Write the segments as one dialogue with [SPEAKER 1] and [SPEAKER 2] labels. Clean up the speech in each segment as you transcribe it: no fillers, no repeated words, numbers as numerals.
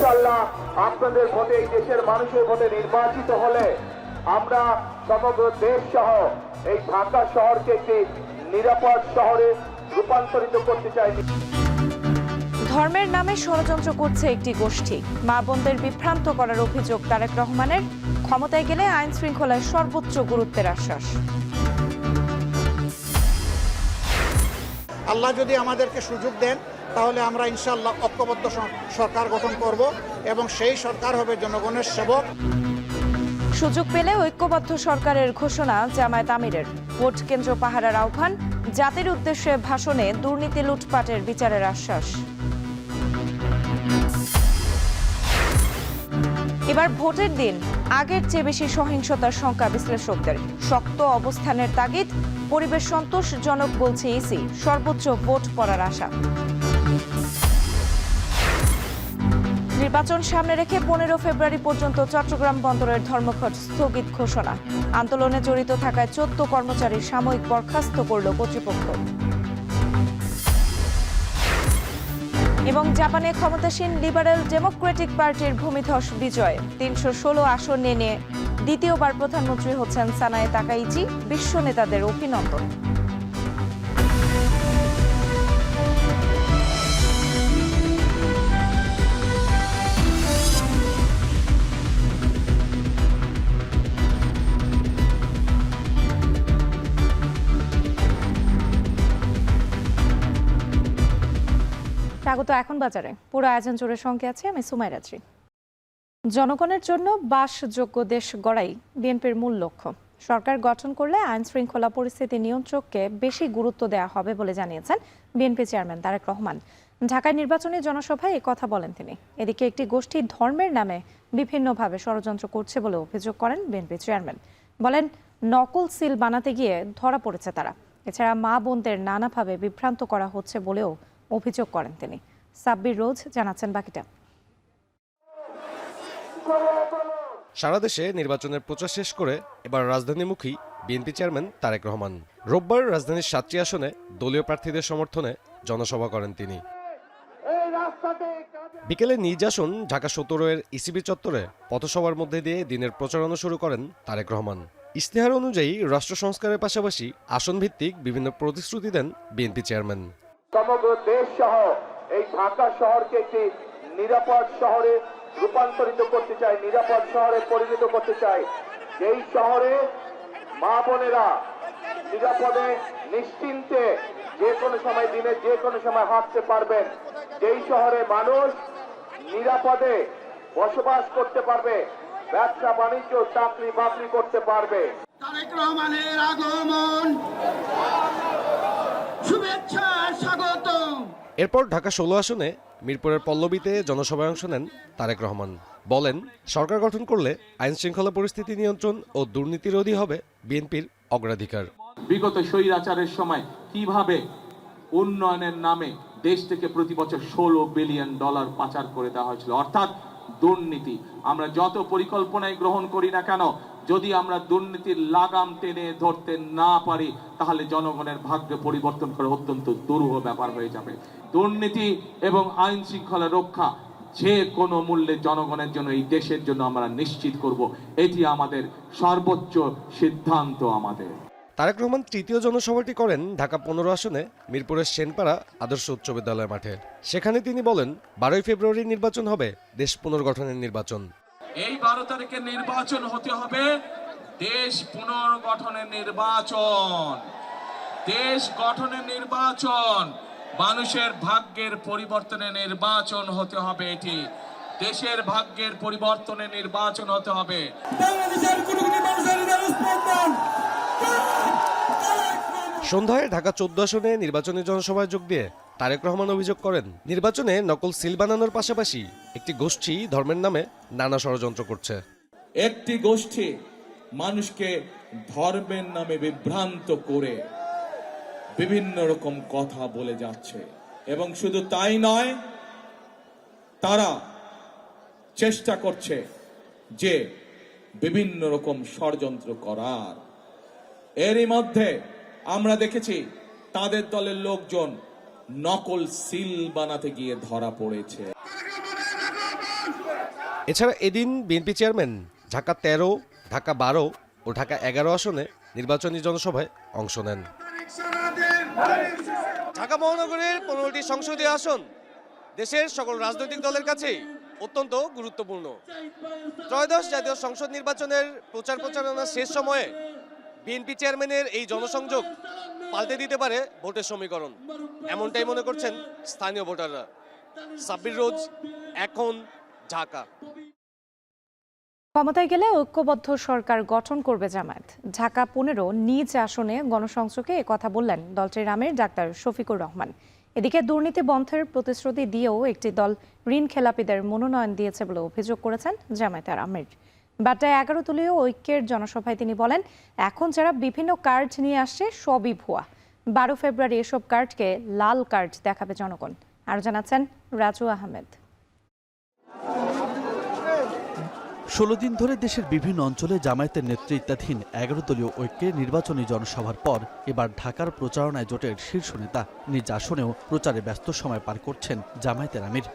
[SPEAKER 1] ইনশাআল্লাহ আপনাদের ভোটে, এই দেশের মানুষের ভোটে নির্বাচিত হলে আমরা সমগ্র দেশ সহ এই ঢাকা শহরকে একটি নিরাপদ শহরে রূপান্তরিত করতে চাই।
[SPEAKER 2] ধর্মের নামে ষড়যন্ত্র করছে একটি গোষ্ঠী। মা বোনদের বিভ্রান্ত করার অভিযোগ তারেক রহমানের। ক্ষমতায় গেলে আইন শৃঙ্খলায় সর্বোচ্চ গুরুত্বের আশ্বাস।
[SPEAKER 3] আল্লাহ যদি আমাদেরকে সুযোগ দেন তাহলে আমরা ইনশাআল্লাহ ঐক্যবদ্ধ সরকার গঠন করব এবং সেই সরকার হবে জনগণের সেবক।
[SPEAKER 2] সুযোগ পেলে ঐক্যবদ্ধ সরকারের ঘোষণা জামায়াত আমিরের। ভোট কেন্দ্র পাহারার আহ্বান, জাতির উদ্দেশ্যে ভাষণে দুর্নীতি লুটপাটের বিচারের আশ্বাস। এবার ভোটের দিন আগের চেয়ে বেশি সহিংসতার শঙ্কা বিশ্লেষকদের। শক্ত অবস্থানের তাগিদ, পরিবেশ সন্তোষজনক বলছে ইসি। সর্বোচ্চ ভোট পড়ার আশা। নির্বাচন সামনে রেখে 15 ফেব্রুয়ারি পর্যন্ত চট্টগ্রাম বন্দরের ধর্মঘট স্থগিত ঘোষণা। আন্দোলনে জড়িত থাকায় 14 কর্মচারীর সাময়িক বরখাস্ত করল কর্তৃপক্ষ। এবং জাপানে ক্ষমতাসীন লিবারেল ডেমোক্রেটিক পার্টির ভূমিধস বিজয়। 316 আসন নিয়ে দ্বিতীয়বার প্রধানমন্ত্রী হচ্ছেন সানায়ে তাকাইচি। বিশ্ব নেতাদের অভিনন্দন। স্বাগত এখন বাজারে। পুরো আয়োজন জুড়ে সঙ্গে আছে আমি সুমাইরাত্রী। জনগণের জন্য বাসযোগ্য দেশ গড়াই বিএনপির মূল লক্ষ্য। সরকার গঠন করলে আইন শৃঙ্খলা পরিস্থিতি নিয়ন্ত্রককে বেশি গুরুত্ব দেওয়া হবে বলে জানিয়েছেন বিএনপি চেয়ারম্যান তারেক রহমান। ঢাকায় নির্বাচনী জনসভায় কথা বলেন তিনি। এদিকে একটি গোষ্ঠী ধর্মের নামে বিভিন্নভাবে ষড়যন্ত্র করছে বলে অভিযোগ করেন বিএনপি চেয়ারম্যান। বলেন, নকল সিল বানাতে গিয়ে ধরা পড়েছে তারা। এছাড়া মা বোনদের নানাভাবে বিভ্রান্ত করা হচ্ছে বলেও অভিযোগ করেন তিনি। সাব্বির রোজ জানাচ্ছেন বাকিটা।
[SPEAKER 4] সারা দেশে নির্বাচনের প্রচার শেষ করে এবার রাজধানীমুখী বিএনপি চেয়ারম্যান তারেক রহমান রোববার রাজধানীর 7টি আসনে দলীয় প্রার্থীদের সমর্থনে জনসভা করেন তিনি। বিকেলে নিজ আসন ঢাকা 17 ইসিবি চত্বরে পথসভার মধ্যে দিয়ে দিনের প্রচারণা শুরু করেন তারেক রহমান। ইস্তেহার অনুযায়ী রাষ্ট্র সংস্কারের পাশাপাশি আসন ভিত্তিক বিভিন্ন প্রতিশ্রুতি দেন বিএনপি চেয়ারম্যান।
[SPEAKER 1] সমগ্র দেশ সহ এই ঢাকা শহরকে একটি নিরাপদ শহরে রূপান্তরিত করতে চাই, নিরাপদ শহরে পরিণত করতে চাই, যেই শহরে মা বোনেরা নিরাপদে নিশ্চিন্তে যে কোনো সময়, দিনে যে কোনো সময় হাঁটতে পারবেন, যেই শহরে মানুষ নিরাপদে বসবাস করতে পারবে, ব্যবসা বাণিজ্য চাকরি বাকরি করতে পারবে।
[SPEAKER 5] তারেক রহমানের আগমন, শুভেচ্ছা, স্বাগত।
[SPEAKER 4] এরপর ঢাকা 16 আসনে মিরপুরের পল্লবীতে জনসভায় অংশ নেন তারেক রহমান। বলেন, সরকার গঠন করলে আইন শৃঙ্খলা পরিস্থিতি নিয়ন্ত্রণ ও দুর্নীতিরোধী হবে বিএনপির অগ্রাধিকার।
[SPEAKER 6] বিগত স্বৈরাচারের সময় কিভাবে উন্নয়নের নামে দেশ থেকে প্রতি বছর $16 বিলিয়ন পাচার করে দেওয়া হয়েছিল, অর্থাৎ দুর্নীতি। আমরা যত পরিকল্পনায় গ্রহণ করি না কেন, যদি আমরা দুর্নীতির লাগাম টেনে ধরতে না পারি তাহলে জনগণের ভাগ্য পরিবর্তন করা অত্যন্ত দুরূহ ব্যাপার হয়ে যাবে। দুর্নীতি এবং আইন শৃঙ্খলা রক্ষা যে কোনো মূল্যে জনগণের জন্য, এই দেশের জন্য আমরা নিশ্চিত করব। এটি আমাদের সর্বোচ্চ সিদ্ধান্ত। আমাদের
[SPEAKER 4] তারেক রহমান তৃতীয় জনসভাটি করেন ঢাকা 15 আসনে মিরপুরের সেনপাড়া আদর্শ উচ্চ বিদ্যালয় মাঠে। সেখানে তিনি বলেন, 12 ফেব্রুয়ারি নির্বাচন হবে দেশ পুনর্গঠনের নির্বাচন।
[SPEAKER 6] এই 12 তারিখের নির্বাচন হতে হবে দেশ পুনর্গঠনের নির্বাচন, দেশ গঠনের নির্বাচন, মানুষের ভাগ্যের পরিবর্তনের নির্বাচন হতে হবে। এটি দেশের ভাগ্যের পরিবর্তনের নির্বাচন হতে হবে।
[SPEAKER 4] সন্ধ্যায় ঢাকা 14 আসনে নির্বাচনী জনসভায় যোগ দিয়ে তারেক রহমান অভিযোগ করেন, নির্বাচনে নকল সিল বানানোর পাশাপাশি একটি গোষ্ঠী ধর্মের নামে নানা ষড়যন্ত্র করছে।
[SPEAKER 7] একটি গোষ্ঠী মানুষকে ধর্মের নামে বিভ্রান্ত করে বিভিন্ন রকম কথা বলে যাচ্ছে, এবং শুধু তাই নয়, তারা চেষ্টা করছে যে বিভিন্ন রকম ষড়যন্ত্র করার। এরই মধ্যে আমরা দেখেছি তাদের দলের লোকজন নকল সিল বানাতে গিয়ে ধরা পড়েছে।
[SPEAKER 4] এছাড়া এদিন বিএনপি চেয়ারম্যান ঢাকা 13, ঢাকা 12 ও ঢাকা 11 আসনে নির্বাচনী জনসভায় অংশ নেন। ঢাকা মহানগরের 15টি সংসদীয় আসন দেশের সকল রাজনৈতিক দলের কাছেই অত্যন্ত গুরুত্বপূর্ণ। ত্রয়োদশ জাতীয় সংসদ নির্বাচনের প্রচারণা শেষ সময়ে বিএনপি চেয়ারম্যানের এই জনসংযোগ পাল্টে দিতে পারে ভোটের সমীকরণ, এমনটাই মনে করছেন স্থানীয় ভোটাররা। সাব্বির রোজ, এখন, ঢাকা।
[SPEAKER 2] ক্ষমতায় গেলে ঐক্যবদ্ধ সরকার গঠন করবে জামায়াত। ঢাকা 15 নিজ আসনে গণসংযোগে কথা বললেন দলটির আমির ডাক্তার শফিকুর রহমান। এদিকে দুর্নীতি বন্ধের প্রতিশ্রুতি দিয়েও একটি দল ঋণ খেলাপিদের মনোনয়ন দিয়েছে বলে অভিযোগ করেছেন জামায়াতের আমির। বাড্ডায় 11 দলীয় ঐক্যের জনসভায় তিনি বলেন, এখন যারা বিভিন্ন কার্ড নিয়ে আসছে সবই ভুয়া। 12 ফেব্রুয়ারি এসব কার্ডকে লাল কার্ড দেখাবে জনগণ। আর জানাচ্ছেন রাজু আহমেদ।
[SPEAKER 8] 16 দিন ধরে দেশের বিভিন্ন অঞ্চলে জামায়াতের নেতৃত্বাধীন 11 দলীয় ঐক্যের নির্বাচনী জনসভার পর এবার ঢাকার প্রচারণায় জোটের শীর্ষ নেতা নিজ আসনেও প্রচারে ব্যস্ত সময় পার করছেন জামায়াতের আমির।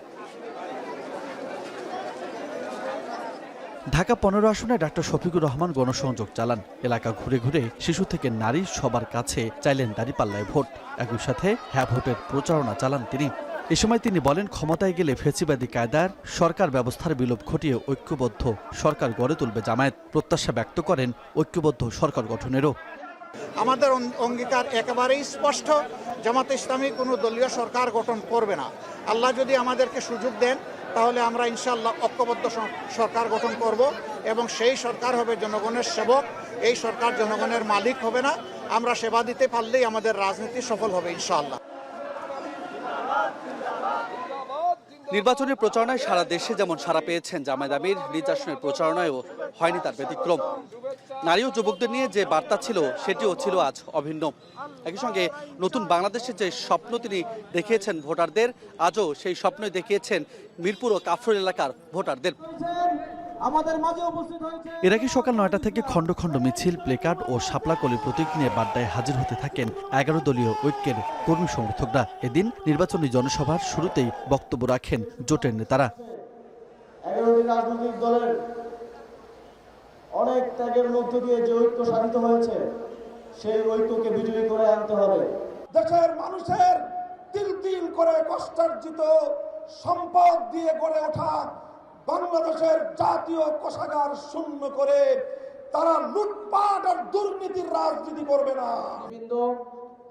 [SPEAKER 8] ঢাকা 15 আসনে ডাক্তার শফিকুর রহমান গণসংযোগ চালান। এলাকা ঘুরে ঘুরে শিশু থেকে নারী সবার কাছে চাইলেন দাঁড়িপাল্লায় ভোট। একই সাথে হ্যাঁ ভোটের প্রচারণা চালান তিনি। এ সময় তিনি বলেন, ক্ষমতায় গেলে ফেসিবাদী কায়দার সরকার ব্যবস্থার বিলোপ ঘটিয়ে ঐক্যবদ্ধ সরকার গড়ে তুলবে জামায়াত। প্রত্যাশা ব্যক্ত করেন ঐক্যবদ্ধ সরকার গঠনেরও।
[SPEAKER 3] আমাদের অঙ্গীকার একেবারেই স্পষ্ট, জামাতে ইসলামী কোনো দলীয় সরকার গঠন করবে না। আল্লাহ যদি আমাদেরকে সুযোগ দেন তাহলে আমরা ইনশাআল্লাহ ঐক্যবদ্ধ সরকার গঠন করব এবং সেই সরকার হবে জনগণের সেবক। এই সরকার জনগণের মালিক হবে না। আমরা সেবা দিতে পারলেই আমাদের রাজনীতি সফল হবে ইনশাআল্লাহ।
[SPEAKER 8] নির্বাচনের প্রচারণায় সারা দেশে যেমন সাড়া পেয়েছেন জামায়াত আমির, নিজ আসনের প্রচারণায়ও হয়নি তার ব্যতিক্রম। নারী ও যুবকদের নিয়ে যে বার্তা ছিল সেটিও ছিল আজ অভিন্ন। একই সঙ্গে নতুন বাংলাদেশের যে স্বপ্ন তিনি দেখিয়েছেন ভোটারদের, আজও সেই স্বপ্নই দেখিয়েছেন মিরপুর ও কাফরুল এলাকার ভোটারদের। এর আগে সকাল 9টা থেকে খণ্ড খণ্ড মিছিল, প্লেকার্ড ও শাপলাকলি প্রতীক নিয়ে বাড্ডায় হাজির হতে থাকেন 11 দলীয় ঐক্যের কর্মী সমর্থকরা। এদিন নির্বাচনী জনসভার শুরুতেই বক্তব্য রাখেন জোটের নেতারা।
[SPEAKER 9] 11টি রাজনৈতিক দলের অনেক ত্যাগের মধ্য দিয়ে যে ঐক্য সাধিত হয়েছে, সেই ঐক্যকে বিজয়ী করে আনতে হবে।
[SPEAKER 5] দেশের মানুষের তিল তিল করে কষ্টার্জিত সম্পদ দিয়ে গড়ে ওঠা বাংলাদেশের জাতীয় কোষাগার শূন্য করে তারা লুটপাট আর দুর্নীতির রাজনীতি করবে না।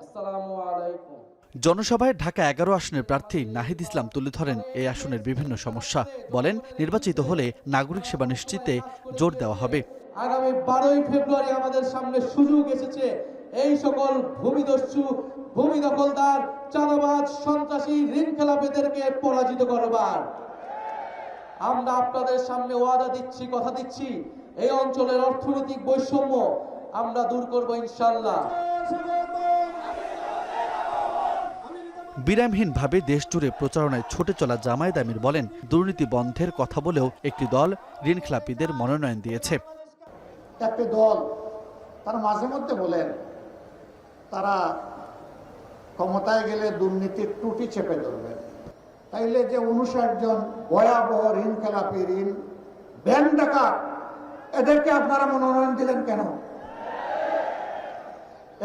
[SPEAKER 9] আসসালামু আলাইকুম।
[SPEAKER 8] জনসভায় ঢাকা 11 আসনের প্রার্থী নাহিদ ইসলাম তুলে ধরেন এই আসনের বিভিন্ন সমস্যা। বলেন, নির্বাচিত হলে নাগরিক সেবা নিশ্চিতে জোর দেওয়া হবে।
[SPEAKER 9] আগামী 12 ফেব্রুয়ারি আমাদের সামনে সুযোগ এসেছে এই সকল ভূমিদস্যু, ভূমি দখলদার, চাঁদাবাজ, সন্ত্রাসী, ঋণ খেলাপিদেরকে পরাজিত করবার। আমরা আপনাদের সামনে ওয়াদা দিচ্ছি, কথা দিচ্ছি, এই অঞ্চলের অর্থনৈতিক বৈষম্য আমরা দূর করব ইনশাআল্লাহ।
[SPEAKER 8] বিরামহীনভাবে দেশ জুড়ে প্রচারণায় ছুটে চলা জামায়াত আমির বলেন, দুর্নীতি বন্ধের কথা বলেও একটি দল ঋণখেলাপিদের মনোনয়ন দিয়েছে।
[SPEAKER 3] একটি দল তারা মাঝে মধ্যে বলেন তারা ক্ষমতায় গেলে দুর্নীতির ত্রুটি চেপে ধরবেন। তাইলে যে 59 জন ভয়াবহ ঋণ খেলাপি, ঋণ ব্যাংক ডাকাত, এদেরকে আপনারা মনোনয়ন দিলেন কেন?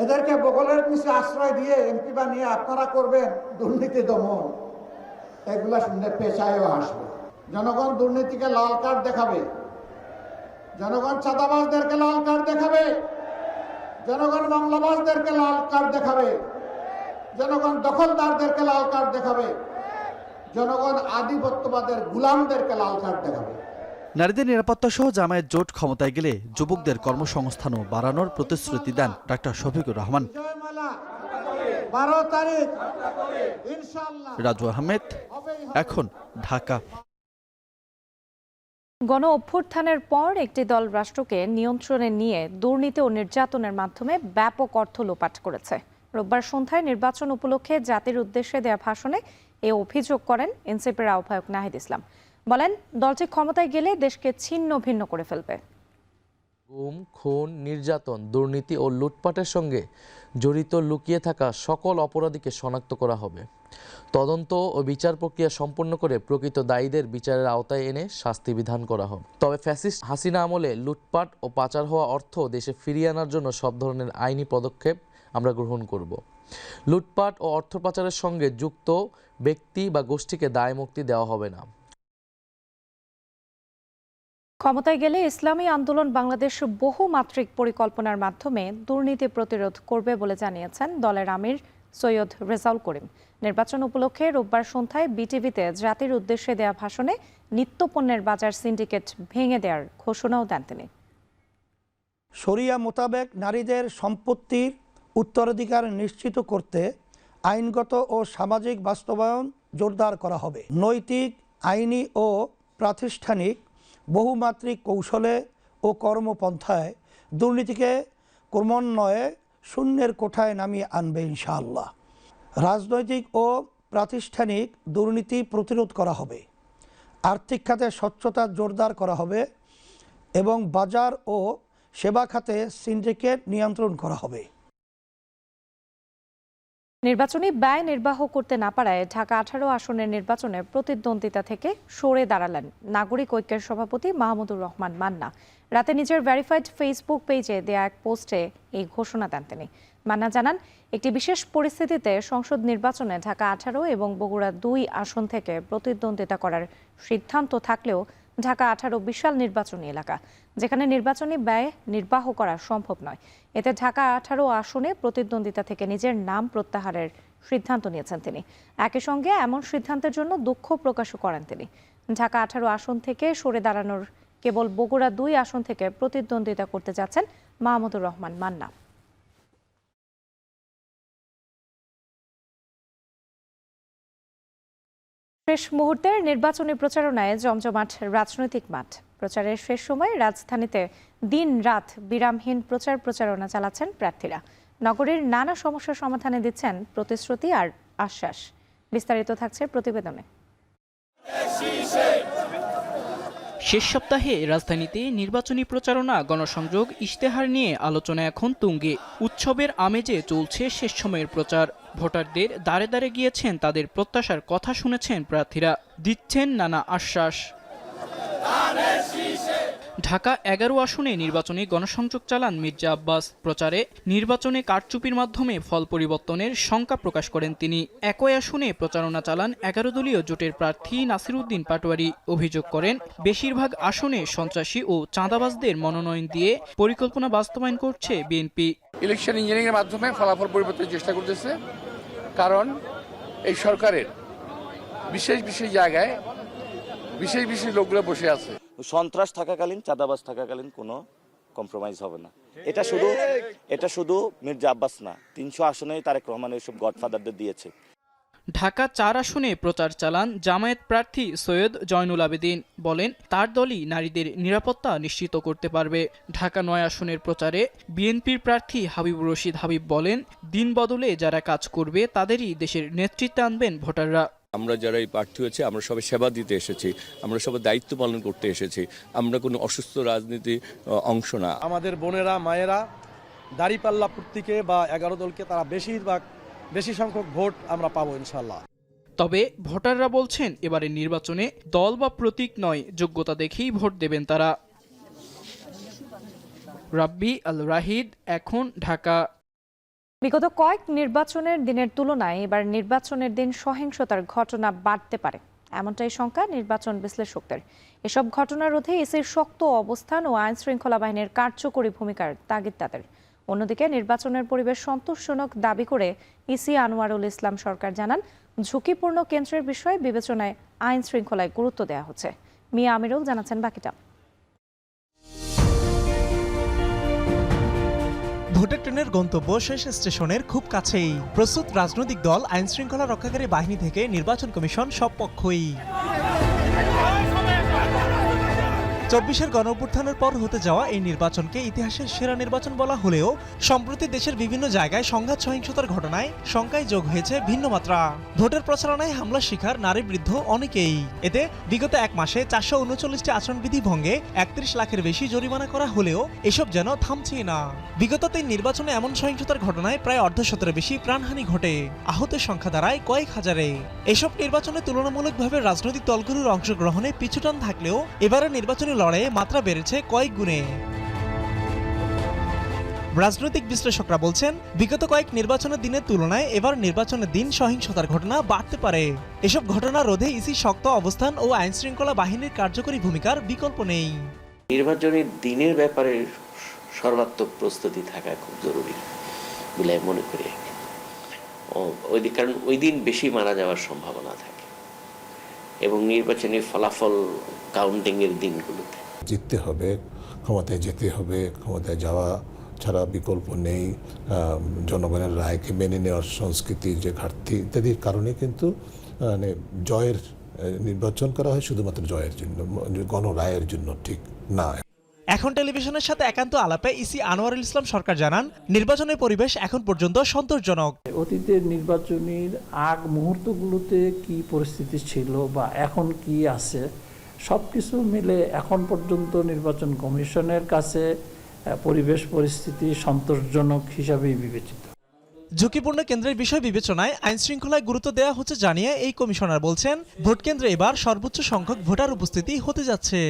[SPEAKER 3] এদেরকে বগলের নিচে আশ্রয় দিয়ে এমপি বানিয়ে আপনারা করবেন দুর্নীতি দমন। এগুলা শুনলে পেশায়ও আসবে। জনগণ দুর্নীতিকে লাল কার্ড দেখাবে, জনগণ চাঁদাবাজদেরকে লাল কার্ড দেখাবে, জনগণ মামলাবাজদেরকে লাল কার্ড দেখাবে, জনগণ দখলদারদেরকে লাল কার্ড দেখাবে, জনগণ আধিপত্যবাদের গুলামদেরকে লাল কার্ড দেখাবে।
[SPEAKER 8] নারীদের নিরাপত্তা সহ জামায়াত জোট ক্ষমতায় গেলে যুবকদের কর্মসংস্থানও বাড়ানোর প্রতিশ্রুতি দেন ডাক্তার শফিকুর রহমান।
[SPEAKER 3] 12 তারিখ ইনশাআল্লাহ।
[SPEAKER 8] রাজু আহমেদ, এখন, ঢাকা।
[SPEAKER 2] গণ অভ্যুত্থানের পর একটি দল রাষ্ট্রকে নিয়ন্ত্রণে নিয়ে দুর্নীতি ও নির্যাতনের মাধ্যমে ব্যাপক অর্থ লোপাট করেছে। রোববার সন্ধ্যায় নির্বাচন উপলক্ষে জাতির উদ্দেশ্যে দেয়া ভাষণে এ অভিযোগ করেন এনসিপির আহ্বায়ক নাহিদ ইসলাম। বলেন, দলটি ক্ষমতায় গেলে দেশকে ছিন্ন ভিন্ন করে ফেলবে।
[SPEAKER 10] গুম, খুন, নির্যাতন, দুর্নীতি ও লুটপাটের সঙ্গে জড়িত লুকিয়ে থাকা সকল অপরাধীকে শনাক্ত করা হবে। তদন্ত ও বিচার প্রক্রিয়া সম্পন্ন করে প্রকৃত দায়ীদের বিচারের আওতায় এনে শাস্তি বিধান করা হবে। তবে ফ্যাসিস্ট হাসিনা আমলে লুটপাট ও পাচার হওয়া অর্থ দেশে ফিরিয়ে আনার জন্য সব ধরনের আইনি পদক্ষেপ আমরা গ্রহণ করব। লুটপাট ও অর্থ পাচারের সঙ্গে যুক্ত ব্যক্তি বা গোষ্ঠীকে দায়মুক্তি দেওয়া হবে না।
[SPEAKER 2] ক্ষমতায় গেলে ইসলামী আন্দোলন বাংলাদেশ বহুমাত্রিক পরিকল্পনার মাধ্যমে দুর্নীতি প্রতিরোধ করবে বলে জানিয়েছেন দলের আমির সৈয়দ রেজাউল করিম। নির্বাচন উপলক্ষে রোববার সন্ধ্যায় বিটিভিতে জাতির উদ্দেশ্যে দেয়া ভাষণে নিত্যপণ্যের বাজার সিন্ডিকেট ভেঙে দেওয়ার ঘোষণাও দেন তিনি।
[SPEAKER 11] শরিয়া মোতাবেক নারীদের সম্পত্তির উত্তরাধিকার নিশ্চিত করতে আইনগত ও সামাজিক বাস্তবায়ন জোরদার করা হবে। নৈতিক, আইনি ও প্রাতিষ্ঠানিক বহুমাত্রিক কৌশলে ও কর্মপন্থায় দুর্নীতিকে ক্রমান্বয়ে শূন্যের কোঠায় নামিয়ে আনবে ইনশাআল্লাহ। রাজনৈতিক ও প্রাতিষ্ঠানিক দুর্নীতি প্রতিরোধ করা হবে, আর্থিক খাতে স্বচ্ছতা জোরদার করা হবে এবং বাজার ও সেবা খাতে সিন্ডিকেট নিয়ন্ত্রণ করা হবে।
[SPEAKER 2] নির্বাচনী ব্যয় নির্বাহ করতে না পারায় ঢাকা 18 আসনের নির্বাচনে প্রতিদ্বন্দ্বিতা থেকে সরে দাঁড়ালেন নাগরিক ঐক্যের সভাপতি মাহমুদুর রহমান মান্না। রাতে নিজের ভেরিফাইড ফেসবুক পেজে দেয়া এক পোস্টে এই ঘোষণা দেন তিনি। মান্না জানান, একটি বিশেষ পরিস্থিতিতে সংসদ নির্বাচনে ঢাকা 18 এবং বগুড়া 2 আসন থেকে প্রতিদ্বন্দ্বিতা করার সিদ্ধান্ত থাকলেও ঢাকা 18 বিশাল নির্বাচনী এলাকা, যেখানে নির্বাচনী ব্যয় নির্বাহ করা সম্ভব নয়। এতে ঢাকা 18 আসনে প্রতিদ্বন্দ্বিতা থেকে নিজের নাম প্রত্যাহারের সিদ্ধান্ত নিয়েছেন তিনি। একই সঙ্গে এমন সিদ্ধান্তের জন্য দুঃখ প্রকাশও করেন তিনি। ঢাকা 18 আসন থেকে সরে দাঁড়ানোর কেবল বগুড়া 2 আসন থেকে প্রতিদ্বন্দ্বিতা করতে যাচ্ছেন মাহমুদুর রহমান মান্না। শেষ মুহূর্তের নির্বাচনী প্রচারণায় জমজমাট রাজনৈতিক মাঠ। প্রচারের শেষ সময় রাজধানীতে দিন রাত বিরামহীন প্রচারণা চালাচ্ছেন প্রার্থীরা। নগরীর নানা সমস্যার সমাধানে দিচ্ছেন প্রতিশ্রুতি আর আশ্বাস। বিস্তারিত থাকছে প্রতিবেদনে।
[SPEAKER 12] শেষ সপ্তাহে রাজধানীতে নির্বাচনী প্রচারণা, গণসংযোগ, ইশতেহার নিয়ে আলোচনা এখন তুঙ্গে। উৎসবের আমেজে চলছে শেষ সময়ের প্রচার। ভোটারদের দাঁড়ে দাঁড়ে গিয়েছেন, তাদের প্রত্যাশার কথা শুনেছেন প্রার্থীরা, দিচ্ছেন নানা আশ্বাস। ঢাকা 11 আসনে নির্বাচনী গণসংযোগ চালান মির্জা আব্বাস। প্রচারে নির্বাচনে কারচুপির মাধ্যমে ফল পরিবর্তনের শঙ্কা প্রকাশ করেন তিনি। একই আসনে প্রচারণা চালান 11 দলীয় জোটের প্রার্থী নাসির উদ্দিন পাটোয়ারি। অভিযোগ করেন, বেশিরভাগ আসনে সন্ত্রাসী ও চাঁদাবাজদের মনোনয়ন দিয়ে পরিকল্পনা বাস্তবায়ন করছে বিএনপি।
[SPEAKER 13] ইলেকশন ইঞ্জিনিয়ারিং এর মাধ্যমে ফলাফল পরিবর্তনের চেষ্টা করতেছে, কারণ এই সরকারের বিশেষ বিশেষ জায়গায় বিশেষ বিশেষ লোকগুলো বসে আছে।
[SPEAKER 14] সন্ত্রাস থাকাকালীন, চাঁদাবাজ থাকাকালীন কোনো কম্প্রোমাইজ হবে না। এটা শুধু মির্জা আব্বাস না, 300 আসনেই তারেক রহমান এসব গডফাদারদের দিয়েছে।
[SPEAKER 12] ঢাকা 4 আসনে প্রচার চালান জামায়াত প্রার্থী সৈয়দ জয়নুল আবেদিন। বলেন, তার দলই নারীদের নিরাপত্তা নিশ্চিত করতে পারবে। ঢাকা 9 আসনের প্রচারে বিএনপির প্রার্থী হাবিবুর রশিদ হাবিব বলেন, দিন বদলে যারা কাজ করবে তাদেরই দেশের নেতৃত্বে আনবেন ভোটাররা।
[SPEAKER 15] আমরা যারা এই প্রার্থী হয়েছে, আমরা সবাই সেবা দিতে এসেছি, আমরা সবাই দায়িত্ব পালন করতে এসেছি। আমরা কোনো অসুস্থ রাজনীতি অংশ না।
[SPEAKER 16] আমাদের বোনেরা, মায়েরা দাঁড়িপাল্লা প্রতীকে বা 11 দলকে তারা বেশি সংখ্যক ভোট আমরা পাবো ইনশাল্লাহ।
[SPEAKER 12] তবে ভোটাররা বলছেন, এবারের নির্বাচনে দল বা প্রতীক নয়, যোগ্যতা দেখেই ভোট দেবেন তারা। রাব্বি আল রাহিদ, এখন, ঢাকা।
[SPEAKER 2] বিগত কয়েক নির্বাচনের দিনের তুলনায় এবার নির্বাচনের দিন সহিংসতার ঘটনা বাড়তে পারে, এমনটাই শঙ্কা নির্বাচন বিশ্লেষকদের। এসব ঘটনা রোধে ইসির শক্ত অবস্থান ও আইন শৃঙ্খলা বাহিনীর কার্যকরী ভূমিকার তাগিদ তাদের। অন্যদিকে নির্বাচনের পরিবেশ সন্তোষজনক দাবি করে ইসি আনোয়ারুল ইসলাম সরকার জানান, ঝুঁকিপূর্ণ কেন্দ্রের বিষয়ে বিবেচনায় আইন শৃঙ্খলায় গুরুত্ব দেওয়া হচ্ছে। মিয়া আমিরুল জানাচ্ছেন বাকিটা।
[SPEAKER 17] ভোটের ট্রেনের গন্তব্য শেষ স্টেশনের খুব কাছেই। প্রস্তুত রাজনৈতিক দল, আইন শৃঙ্খলা রক্ষাকারী বাহিনী থেকে নির্বাচন কমিশন, সব পক্ষই। 24-এর গণঅভ্যুত্থানের পর হতে যাওয়া এই নির্বাচনকে ইতিহাসের সেরা নির্বাচন বলা হলেও সম্প্রতি দেশের বিভিন্ন জায়গায় সংঘাত সহিংসতার ঘটনায় শঙ্কায় যোগ হয়েছে ভিন্ন মাত্রা। ভোটের প্রচারণায় হামলার শিকার নারী বৃদ্ধ অনেকেই। এতে বিগত এক মাসে 439টি আচরণবিধি ভঙ্গে 31 লাখের বেশি জরিমানা করা হলেও এসব যেন থামছেই না। বিগত 3 নির্বাচনে এমন সহিংসতার ঘটনায় প্রায় অর্ধশতের বেশি প্রাণহানি ঘটে, আহতের সংখ্যা দাঁড়ায় কয়েক হাজারে। এসব নির্বাচনে তুলনামূলকভাবে রাজনৈতিক দলগুলোর অংশগ্রহণে পিছুটান থাকলেও এবারের নির্বাচনী লড়াইয়ে মাত্রা বেড়েছে কয়েক গুণে। রাজনৈতিক বিশ্লেষকরা বলছেন, বিগত কয়েক নির্বাচনের দিনের তুলনায় এবার নির্বাচনের দিন সহিংসতার ঘটনা বাড়তে পারে। এসব ঘটনা রোধে ইসি শক্ত অবস্থান ও আইন শৃঙ্খলা বাহিনীর কার্যকরী ভূমিকার বিকল্প নেই।
[SPEAKER 18] নির্বাচনের দিনের ব্যাপারে সর্বাত্মক প্রস্তুতি থাকা খুব জরুরি বলে মনে করি। কারণ ওই দিন বেশি মারা যাওয়ার সম্ভাবনা থাকে এবং নির্বাচনী ফলাফল কাউন্টিং এর দিনগুলোতে
[SPEAKER 19] জিততে হবে, ক্ষমতায় যেতে হবে, ক্ষমতায় যাওয়া ছাড়া বিকল্প নেই। জনগণের রায়কে মেনে নেওয়ার সংস্কৃতির যে ঘাটতি ইত্যাদির কারণে কিন্তু মানে জয়ের নির্বাচন করা হয় শুধুমাত্র জয়ের জন্য, গণরায়ের জন্য ঠিক না।
[SPEAKER 17] এখন টেলিভিশনের সাথে একান্ত আলাপে ইসি আনোয়ারুল ইসলাম সরকার জানান, নির্বাচনের পরিবেশ এখন পর্যন্ত সন্তোষজনক।
[SPEAKER 20] অতীতের নির্বাচনের আগ মুহূর্তগুলোতে কি পরিস্থিতি ছিল বা এখন কি আছে, সবকিছু মিলে এখন পর্যন্ত নির্বাচন কমিশনের কাছে পরিবেশ পরিস্থিতি সন্তোষজনক হিসাবেই বিবেচিত।
[SPEAKER 17] ঝুঁকিপূর্ণ কেন্দ্রের বিষয় বিবেচনায় আইন শৃঙ্খলায় গুরুত্ব দেওয়া হচ্ছে জানিয়ে এই কমিশনার বলছেন, ভোট কেন্দ্রে এবার সর্বোচ্চ সংখ্যক ভোটার উপস্থিতি হতে যাচ্ছে।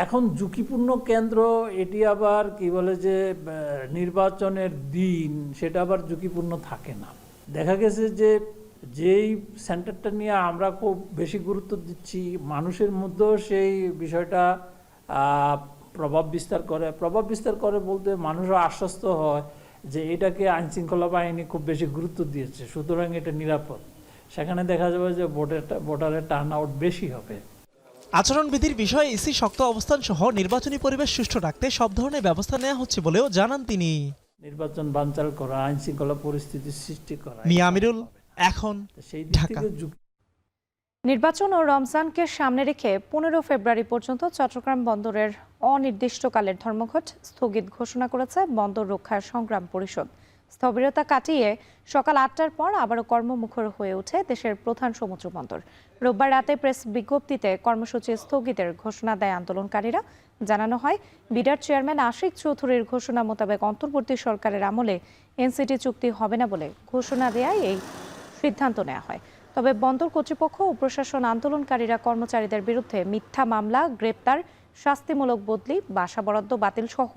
[SPEAKER 20] এখন ঝুঁকিপূর্ণ কেন্দ্র এটি আবার কি বলে যে নির্বাচনের দিন সেটা আবার ঝুঁকিপূর্ণ থাকে না। দেখা গেছে যে যেই সেন্টারটা নিয়ে আমরা খুব বেশি গুরুত্ব দিচ্ছি, মানুষের মধ্যেও সেই বিষয়টা প্রভাব বিস্তার করে বলতে মানুষও আশ্বস্ত হয় যে এটাকে আইনশৃঙ্খলা বাহিনী খুব বেশি গুরুত্ব দিয়েছে, সুতরাং এটা নিরাপদ। সেখানে দেখা যাবে যে ভোটারের টার্ন আউট বেশি হবে।
[SPEAKER 17] আচরণবিধির বিষয়ে ইসি শক্ত অবস্থান সহ নির্বাচনী পরিবেশ সুষ্ঠু রাখতে সব ধরনের ব্যবস্থা নেওয়া হচ্ছে বলেও জানান তিনি।
[SPEAKER 20] নির্বাচন বানচাল করা, আইনশৃঙ্খলা পরিস্থিতি সৃষ্টি করা।
[SPEAKER 17] মিয়া আমিরুল, এখন ঢাকা।
[SPEAKER 2] নির্বাচন ও রমজানকে সামনে রেখে 15 ফেব্রুয়ারি পর্যন্ত চট্টগ্রাম বন্দরের অনির্দিষ্টকালের ধর্মঘট স্থগিত ঘোষণা করেছে বন্দর রক্ষা সংগ্রাম পরিষদ। স্থবিরতা কাটিয়ে সকাল 8টার পর আবারও কর্মমুখর হয়ে ওঠে দেশের প্রধান সমুদ্র বন্দর। রোববার রাতে প্রেস বিজ্ঞপ্তিতে কর্মসূচি স্থগিতের ঘোষণা দেয় আন্দোলনকারীরা। জানানো হয়, বিডার চেয়ারম্যান আশিক চৌধুরীর ঘোষণা মোতাবেক অন্তর্বর্তী সরকারের আমলে এনসিটি চুক্তি হবে না বলে ঘোষণা দেয় এই সিদ্ধান্ত নেওয়া হয়। তবে বন্দর কর্তৃপক্ষ ও প্রশাসন আন্দোলনকারীরা কর্মচারীদের বিরুদ্ধে মিথ্যা মামলা, গ্রেপ্তার, শাস্তিমূলক বদলি, বাসা বরাদ্দ বাতিল সহ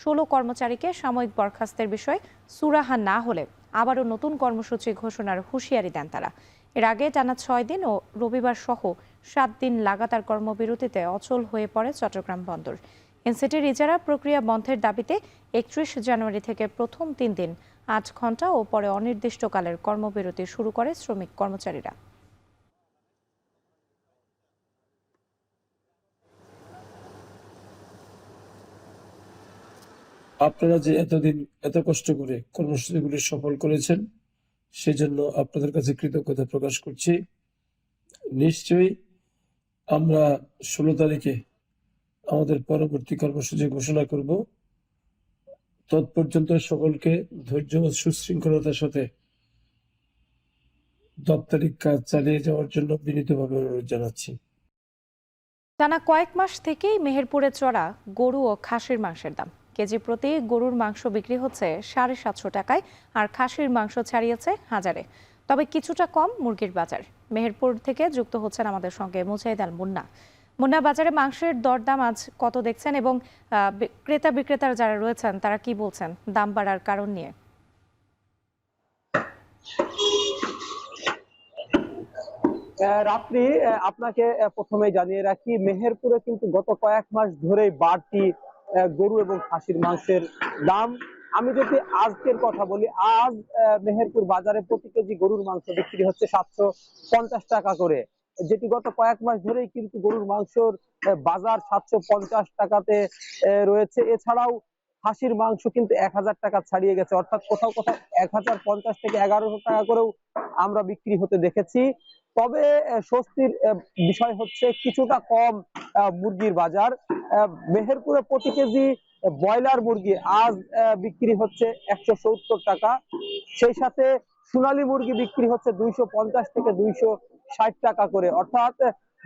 [SPEAKER 2] 16 কর্মচারীকে সাময়িক বরখাস্তের বিষয়ে সুরাহা না হলে আবারও নতুন কর্মসূচি ঘোষণার হুঁশিয়ারি দেন তারা। এর আগে টানা 6 দিন ও রবিবার সহ 7 দিন লাগাতার কর্মবিরতিতে অচল হয়ে পড়ে চট্টগ্রাম বন্দর। এনসিটির ইজারা প্রক্রিয়া বন্ধের দাবিতে 31 জানুয়ারি থেকে প্রথম 3 দিন 8 ঘন্টা ও পরে অনির্দিষ্টকালের কর্মবিরতি শুরু করে শ্রমিক কর্মচারীরা।
[SPEAKER 21] আপনারা যে এতদিন এত কষ্ট করে কর্মসূচিগুলি সফল করেছেন, সেজন্য আপনাদের কাছে কৃতজ্ঞতা প্রকাশ করছি। নিশ্চয়ই আমরা 16 তারিখে আমাদের পরবর্তী কর্মসূচি ঘোষণা করব। তৎপর্যন্ত সকলকে ধৈর্য ও সুশৃঙ্খলতার সাথে দাপ্তরিক কাজ চালিয়ে যাওয়ার জন্য বিনীতভাবে অনুরোধ জানাচ্ছি।
[SPEAKER 2] টানা কয়েক মাস থেকেই মেহেরপুরে চড়া গরু ও খাসির মাংসের দাম। কেজি প্রতি গরুর মাংস বিক্রি হচ্ছে 750 টাকায়, আর খাসির মাংস ছাড়িয়েছে হাজারে। তবে কিছুটা কম মুরগির বাজার। মেহেরপুর থেকে যুক্ত হচ্ছেন আমাদের সঙ্গে মুজাহিদ আল মুন্না। মুন্না, বাজারে মাংসের দরদাম আজ কত দেখছেন এবং ক্রেতা বিক্রেতারা যারা রয়েছেন তারা কি বলছেন দাম বাড়ার কারণ নিয়ে?
[SPEAKER 22] রাত্রি আপনাকে প্রথমে জানিয়ে রাখি, মেহেরপুরে কিন্তু গত কয়েক মাস ধরেই বাড়তি গরু এবং খাসির মাংসের দাম। আমি যদি আজকের কথা বলি, আজ মেহেরপুর বাজারে প্রতি কেজি গরুর মাংস বিক্রি হচ্ছে 750 টাকা করে, যেটি গত কয়েক মাস ধরেই কিন্তু গরুর মাংসর বাজার 750 টাকাতে রয়েছে। এছাড়াও খাসির মাংস কিন্তু 1000 টাকা ছাড়িয়ে গেছে, অর্থাৎ কোথাও কোথাও 1050 থেকে 1100 টাকা করেও আমরা বিক্রি হতে দেখেছি। তবে স্বস্তির বিষয় হচ্ছে কিছুটা কম মুরগির বাজার। মেহেরপুরে প্রতি কেজি ব্রয়লার মুরগি আজ বিক্রি হচ্ছে 170 টাকা, সেই সাথে সোনালী মুরগি বিক্রি হচ্ছে 250 থেকে 260 টাকা করে। অর্থাৎ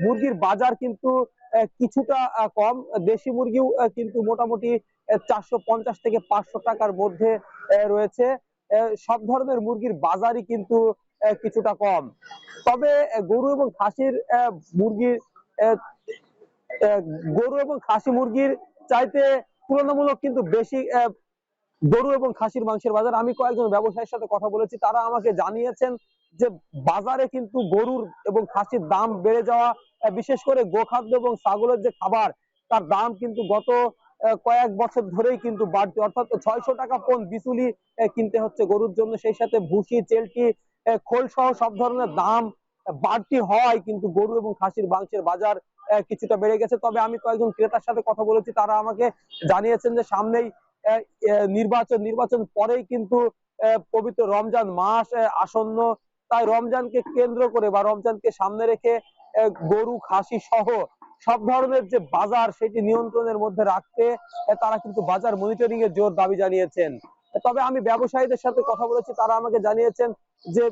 [SPEAKER 22] মুরগির বাজার কিন্তু কিছুটা কম। দেশি মুরগিও কিন্তু মোটামুটি 450 থেকে 500 টাকার মধ্যে রয়েছে। সব ধরনের মুরগির বাজারই কিন্তু কিছুটা কম। তবে গরু এবং খাসি মুরগির চাইতে তুলনামূলক কিন্তু বেশি গরু এবং খাসির মাংসের বাজার। আমি কয়েকজন ব্যবসায়ীর সাথে কথা বলেছি, তারা আমাকে জানিয়েছেন যে বাজারে কিন্তু গরুর এবং খাসির দাম বেড়ে যাওয়া, বিশেষ করে গোখাদ্য এবং ছাগলের যে খাবার তার দাম কিন্তু গত কয়েক বছর ধরেই কিন্তু বাড়তি। অর্থাৎ 600 টাকা পণ বিচুলি কিনতে হচ্ছে গরুর জন্য, সেই সাথে ভুসি, চেলটি, খোল সহ সব ধরনের দাম বাড়তি হয় কিন্তু গরু এবং খাসির মাংসের বাজার কিছুটা বেড়ে গেছে। তবে আমি কয়েকজন ক্রেতার সাথে কথা বলেছি, তারা আমাকে জানিয়েছেন যে সামনেই নির্বাচন পরেই কিন্তু পবিত্র রমজান মাস আসন্ন, তাই রমজানকে কেন্দ্র করে বা রমজানকে সামনে রেখে গরু খাসি সহ সব ধরনের যে বাজার সেটি নিয়ন্ত্রণের মধ্যে রাখতে তারা কিন্তু বাজার মনিটরিং এর জোর দাবি জানিয়েছেন। তবে আমি ব্যবসায়ীদের সাথে কথা বলেছি, তারা আমাকে জানিয়েছেন যে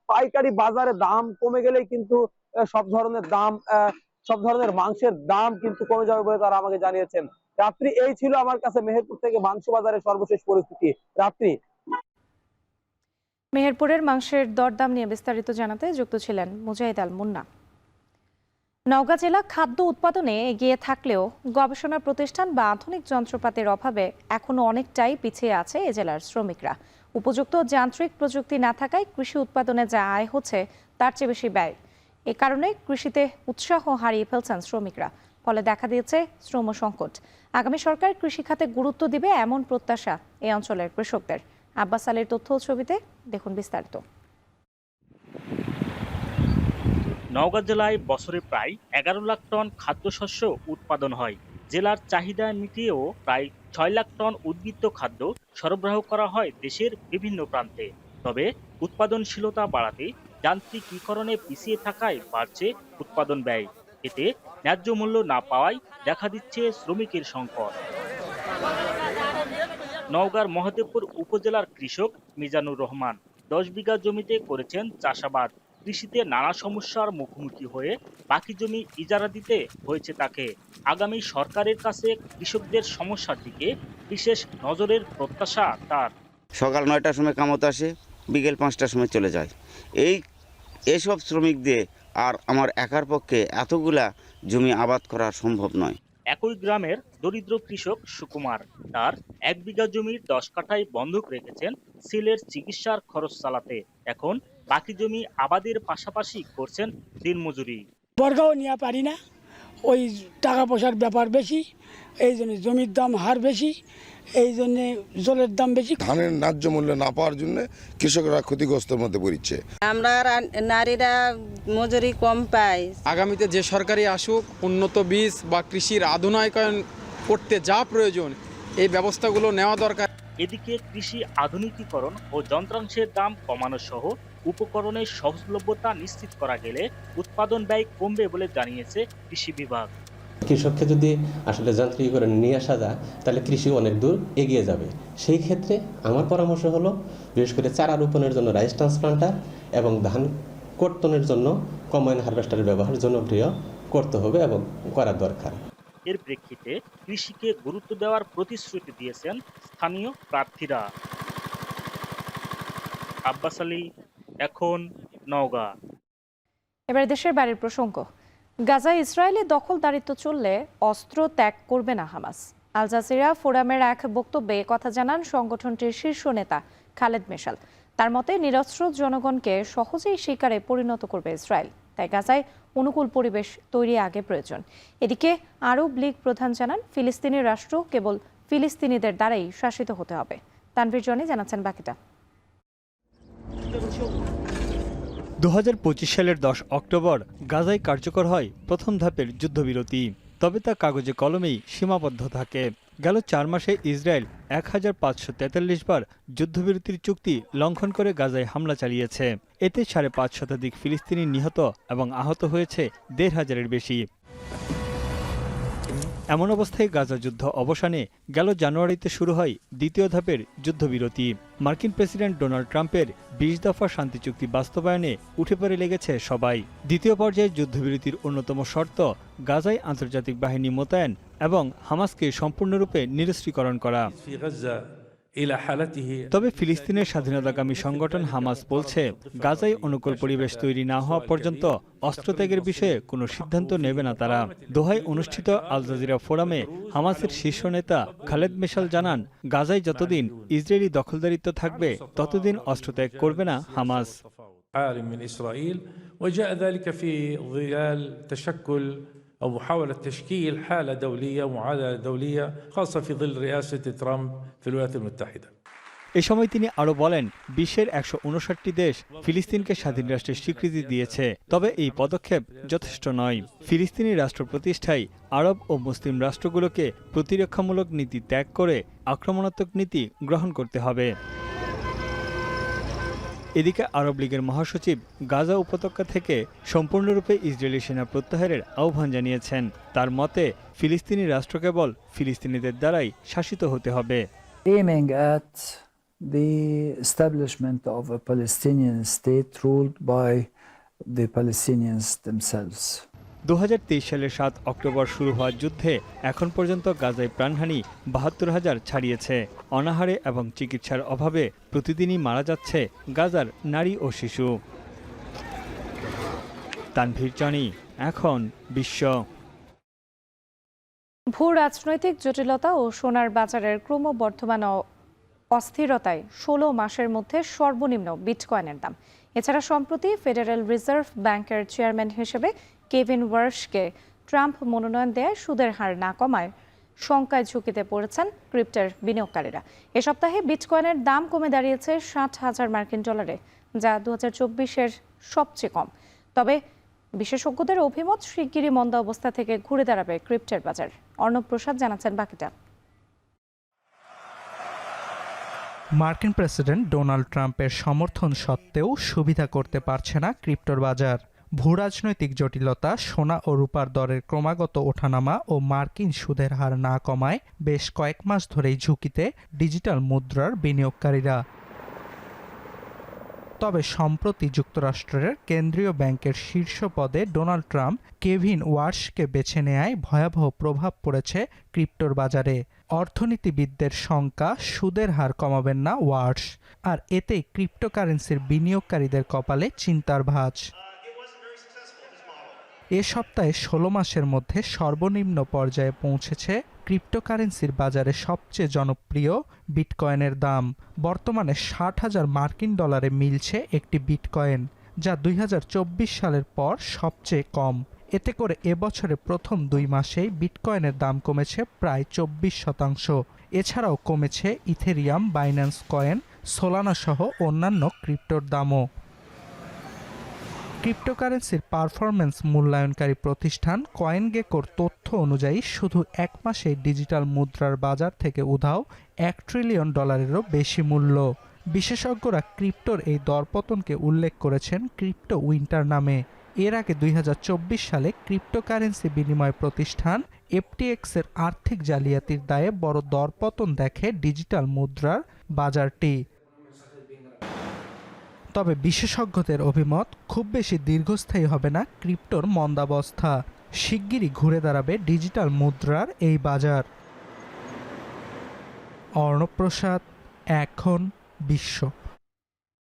[SPEAKER 22] পাইকারি বাজারে দাম কমে গেলেই কিন্তু সব ধরনের মাংসের দাম কিন্তু কমে যাবে বলে তারা আমাকে জানিয়েছেন। রাত্রি এই ছিল আমার কাছে মেহেরপুর থেকে মাংস বাজারের সর্বশেষ পরিস্থিতি। রাত্রি।
[SPEAKER 2] মেহেরপুরের মাংসের দরদাম নিয়ে বিস্তারিত জানাতে যুক্ত ছিলেন মুজাহিদ আল মুন্না। নওগাঁ জেলা খাদ্য উৎপাদনে এগিয়ে থাকলেও গবেষণা প্রতিষ্ঠান বা আধুনিক যন্ত্রপাতির অভাবে এখনো অনেকটাই পিছিয়ে আছে এ জেলার শ্রমিকরা। উপযুক্ত যান্ত্রিক প্রযুক্তি না থাকায় কৃষি উৎপাদনে যা আয় হচ্ছে তার চেয়ে বেশি ব্যয়। এ কারণে কৃষিতে উৎসাহ হারিয়ে ফেলছেন শ্রমিকরা, ফলে দেখা দিয়েছে শ্রম সংকট। আগামী সরকার কৃষি খাতে গুরুত্ব দিবে এমন প্রত্যাশা এই অঞ্চলের কৃষকদের। আব্বাস আলীর তথ্য ছবিতে দেখুন বিস্তারিত।
[SPEAKER 1] নওগাঁ জেলায় বছরে প্রায় 11 লাখ টন খাদ্যশস্য উৎপাদন হয়। জেলার চাহিদা মিটিয়েও প্রায় 6 লাখ টন উদ্বৃত্ত খাদ্য সরবরাহ করা হয় দেশের বিভিন্ন প্রান্তে। তবে উৎপাদনশীলতা বাড়াতে যান্ত্রিকীকরণে পিছিয়ে থাকায় বাড়ছে উৎপাদন ব্যয়। এতে ন্যায্য মূল্য না পাওয়ায় দেখা দিচ্ছে শ্রমিকের সংকট। নওগাঁর মহদেবপুর উপজেলার কৃষক মিজানুর রহমান 10 বিঘা জমিতে করেছেন চাষাবাদ। কৃষিতে নানা সমস্যার মুখোমুখি হয়ে বাকি জমি ইজারা দিতে হয়েছে তাকে। আগামী সরকারের কাছে কৃষকদের সমস্যার দিকে বিশেষ নজরের প্রত্যাশা তার।
[SPEAKER 6] সকাল 9টার সময় কামতে আসে, বিকেল 5টার সময় চলে যায়। এইসব শ্রমিক দিয়ে আর আমার একার পক্ষে এতগুলা জমি আবাদ করা সম্ভব নয়।
[SPEAKER 1] একই গ্রামের দরিদ্র কৃষক সুকুমার তার 1 বিঘা জমির 10 কাঠায় বন্ধক রেখেছেন ছেলের চিকিৎসার খরচ চালাতে। এখন বাকি জমি আবাদের পাশাপাশি করছেন দিনমজুরি।
[SPEAKER 23] বর্গাও নিয়ে পারি না, ওই টাকা পয়সার ব্যাপার বেশি, এই জন্য জমির দাম হার বেশি, এই জন্য জলের দাম বেশি।
[SPEAKER 24] ধানের ন্যায্য মূল্য না পাওয়ার জন্য কৃষকরা ক্ষতিগ্রস্তের মধ্যে পড়ছে।
[SPEAKER 25] আমরা নারীরা মজুরি কম পাই।
[SPEAKER 26] আগামীতে যে সরকারি আসুক, উন্নত বীজ বা কৃষির আধুনিকায়ন করতে যা প্রয়োজন এই ব্যবস্থাগুলো নেওয়া দরকার।
[SPEAKER 1] এদিকে কৃষি আধুনিকীকরণ ও যন্ত্রাংশের দাম কমানো সহ উপকরণের সহজলভ্যতা নিশ্চিত করা গেলে উৎপাদন ব্যয় কমবে বলে জানিয়েছে কৃষি বিভাগ।
[SPEAKER 27] কৃষককে যদি আসলে যান্ত্রিকীকরণ নিয়ে আসা যায় তাহলে কৃষি অনেক দূর এগিয়ে যাবে। সেই ক্ষেত্রে আমার পরামর্শ হলো বিশেষ করে চারা রোপণের জন্য রাইস ট্রান্সপ্লান্টার এবং ধান কর্তনের জন্য কম্বাইন হারভেস্টারের ব্যবহার জনপ্রিয় করতে হবে এবং করা দরকার।
[SPEAKER 1] এর প্রেক্ষিতে কৃষিকে গুরুত্ব দেওয়ার প্রতিশ্রুতি দিয়েছেন স্থানীয় প্রার্থীরা। আব্বাস আলী, এখন নওগাঁ।
[SPEAKER 2] এবার দেশের বাইরের প্রসঙ্গ। গাজায় ইসরায়েলি দখলদারিত্ব চললে অস্ত্র ত্যাগ করবে না হামাস। আল জাজিরা ফোরামের এক বক্তব্যে কথা জানান সংগঠনটির শীর্ষ নেতা খালেদ মেশাল। তার মতে নিরস্ত্র জনগণকে সহজেই শিকারে পরিণত করবে ইসরায়েল, তাই গাজায় অনুকূল পরিবেশ তৈরি আগে প্রয়োজন। এদিকে আরব লীগ প্রধান জানান ফিলিস্তিনি রাষ্ট্র কেবল ফিলিস্তিনিদের দ্বারাই শাসিত হতে হবে। তানভীর জনি জানাচ্ছেন বাকিটা।
[SPEAKER 28] 2025 সালের 10 অক্টোবর গাজায় কার্যকর হয় প্রথম ধাপের যুদ্ধবিরতি, তবে তা কাগজে কলমেই সীমাবদ্ধ থাকে। গেল 4 মাসে ইসরায়েল 1543 বার যুদ্ধবিরতির চুক্তি লঙ্ঘন করে গাজায় হামলা চালিয়েছে। এতে 5.5 শতাধিক ফিলিস্তিনি নিহত এবং আহত হয়েছে 1,500-এর বেশি। এমন অবস্থায় গাজা যুদ্ধ অবসানে গেল জানুয়ারিতে শুরু হয় দ্বিতীয় ধাপের যুদ্ধবিরতি। মার্কিন প্রেসিডেন্ট ডোনাল্ড ট্রাম্পের ২০ দফা শান্তি চুক্তি বাস্তবায়নে উঠে পড়ে লেগেছে সবাই। দ্বিতীয় পর্যায়ে যুদ্ধবিরতির অন্যতম শর্ত গাজায় আন্তর্জাতিক বাহিনী মোতায়েন এবং হামাসকে সম্পূর্ণরূপে নিরস্ত্রীকরণ করা। তবে ফিলিস্তিনের স্বাধীনতাকামী সংগঠন হামাস বলছে, গাজায় অনুকূল পরিবেশ তৈরি না হওয়া পর্যন্ত অস্ত্রত্যাগের বিষয়ে কোনো সিদ্ধান্ত নেবে না তারা। দোহায় অনুষ্ঠিত আল জাজিরা ফোরামে হামাসের শীর্ষ নেতা খালেদ মেশাল জানান, গাজায় যতদিন ইসরায়েলি দখলদারিত্ব থাকবে ততদিন অস্ত্রত্যাগ করবে না হামাস।
[SPEAKER 3] أو محاولة تشكيل حالة دولية معادلة دولية خاصة في ظل رئاسة ترامب في الولايات المتحدة।
[SPEAKER 28] এ সময় তিনি আরো বলেন, বিশ্বের ১৫৯টি দেশ ফিলিস্তিনকে স্বাধীন রাষ্ট্রের স্বীকৃতি দিয়েছে, তবে এই পদক্ষেপ যথেষ্ট নয়। ফিলিস্তিনি রাষ্ট্র প্রতিষ্ঠায় আরব ও মুসলিম রাষ্ট্রগুলোকে প্রতিরক্ষামূলক নীতি ত্যাগ করে আক্রমণাত্মক নীতি গ্রহণ করতে হবে। এদিকে আরব লীগের মহাসচিব গাজা উপত্যকা থেকে সম্পূর্ণরূপে ইসরায়েলি সেনা প্রত্যাহারের আহ্বান জানিয়েছেন। তার মতে, ফিলিস্তিনি রাষ্ট্র কেবল ফিলিস্তিনিদের দ্বারাই শাসিত হতে হবে।
[SPEAKER 4] Aiming at the establishment of a Palestinian state ruled by the Palestinians themselves.
[SPEAKER 28] ২০২৩ সালের ৭ অক্টোবর শুরু হওয়া যুদ্ধে এখন পর্যন্ত গাজায় প্রাণহানি ৭২,০০০ ছাড়িয়েছে। অনাহারে এবং চিকিৎসার অভাবে প্রতিদিনই মারা যাচ্ছে গাজার নারী ও শিশু। তানভীর জনি, এখন বিশ্ব।
[SPEAKER 2] ভূ রাজনৈতিক জটিলতা ও সোনার বাজারের ক্রমবর্ধমান অস্থিরতায় ১৬ মাসের মধ্যে সর্বনিম্ন বিটকয়েনের দাম। এছাড়া সম্প্রতি ফেডারেল রিজার্ভ ব্যাংকের চেয়ারম্যান হিসেবে কেভিন ওয়ার্শকে ট্রাম্প মনোনয়ন দেয় সুদের হার না কমায় শঙ্কায় ঝুঁকিতে পড়েছেন ক্রিপ্টোর বিনিয়োগকারীরা। এ সপ্তাহে বিটকয়েনের দাম কমে দাঁড়িয়েছে $৬০,০০০ যা ২০২৪-এর সবচেয়ে কম। তবে বিশেষজ্ঞদের অভিমত, শিগগিরই মন্দা অবস্থা থেকে ঘুরে দাঁড়াবে ক্রিপ্টোর বাজার। অর্ণব প্রসাদ জানাচ্ছেন বাকিটা।
[SPEAKER 12] মার্কিন প্রেসিডেন্ট ডোনাল্ড ট্রাম্পের সমর্থন সত্ত্বেও সুবিধা করতে পারছে না ক্রিপ্টোর বাজার। ভূরাজনৈতিক জটিলতা, সোনা ও রূপার দরের ক্রমাগত ওঠানামা ও মার্কিন সুদের হার না কমায় বেশ কয়েক মাস ধরেই ঝুঁকিতে ডিজিটাল মুদ্রার বিনিয়োগকারীরা। তবে সম্প্রতি যুক্তরাষ্ট্রের কেন্দ্রীয় ব্যাংকের শীর্ষ পদে ডোনাল্ড ট্রাম্প কেভিন ওয়ার্শকে বেছে নেয়ায় ভয়াবহ প্রভাব পড়েছে ক্রিপ্টোর বাজারে। অর্থনীতিবিদদের শঙ্কা, সুদের হার কমাবেন না ওয়ার্শ, আর এতেই ক্রিপ্টোকারেন্সির বিনিয়োগকারীদের কপালে চিন্তার ভাঁজ। এ সপ্তাহে ১৬ মাসের মধ্যে সর্বনিম্ন পর্যায়ে পৌঁছেছে ক্রিপ্টোকারেন্সির বাজারে সবচেয়ে জনপ্রিয় বিটকয়েনের দাম। বর্তমানে $৬০,০০০ মিলছে একটি বিটকয়েন, যা ২০২৪ সালের পর সবচেয়ে কম। এতে করে এবছরের প্রথম ২ মাসেই বিটকয়েনের দাম কমেছে প্রায় ২৪%। এছাড়াও কমেছে ইথেরিয়াম, বাইন্যান্স কয়েন, সোলানা সহ অন্যান্য ক্রিপ্টোর দামও। ক্রিপ্টোকারেন্সির পারফরম্যান্স মূল্যায়নকারী প্রতিষ্ঠান কয়েনগেকোর তথ্য অনুযায়ী শুধু এক মাসে ডিজিটাল মুদ্রার বাজার থেকে উধাও $১ ট্রিলিয়ন বেশি মূল্য। বিশেষজ্ঞরা ক্রিপ্টোর এই দরপতনকে উল্লেখ করেছেন ক্রিপ্টো উইন্টার নামে। এর আগে ২০২৪ সালে ক্রিপ্টোকারেন্সি বিনিময় প্রতিষ্ঠান এফটিএক্সের আর্থিক জালিয়াতির দায়ে বড় দরপতন দেখে ডিজিটাল মুদ্রার বাজারটি। তবে বিশেষজ্ঞদের অভিমত, খুব বেশি দীর্ঘস্থায়ী হবে না ক্রিপ্টোর মন্দাবস্থা। শিগগিরই ঘুরে দাঁড়াবে ডিজিটাল মুদ্রার এই বাজার। অর্ণব প্রসাদ, এখন বিশ্ব।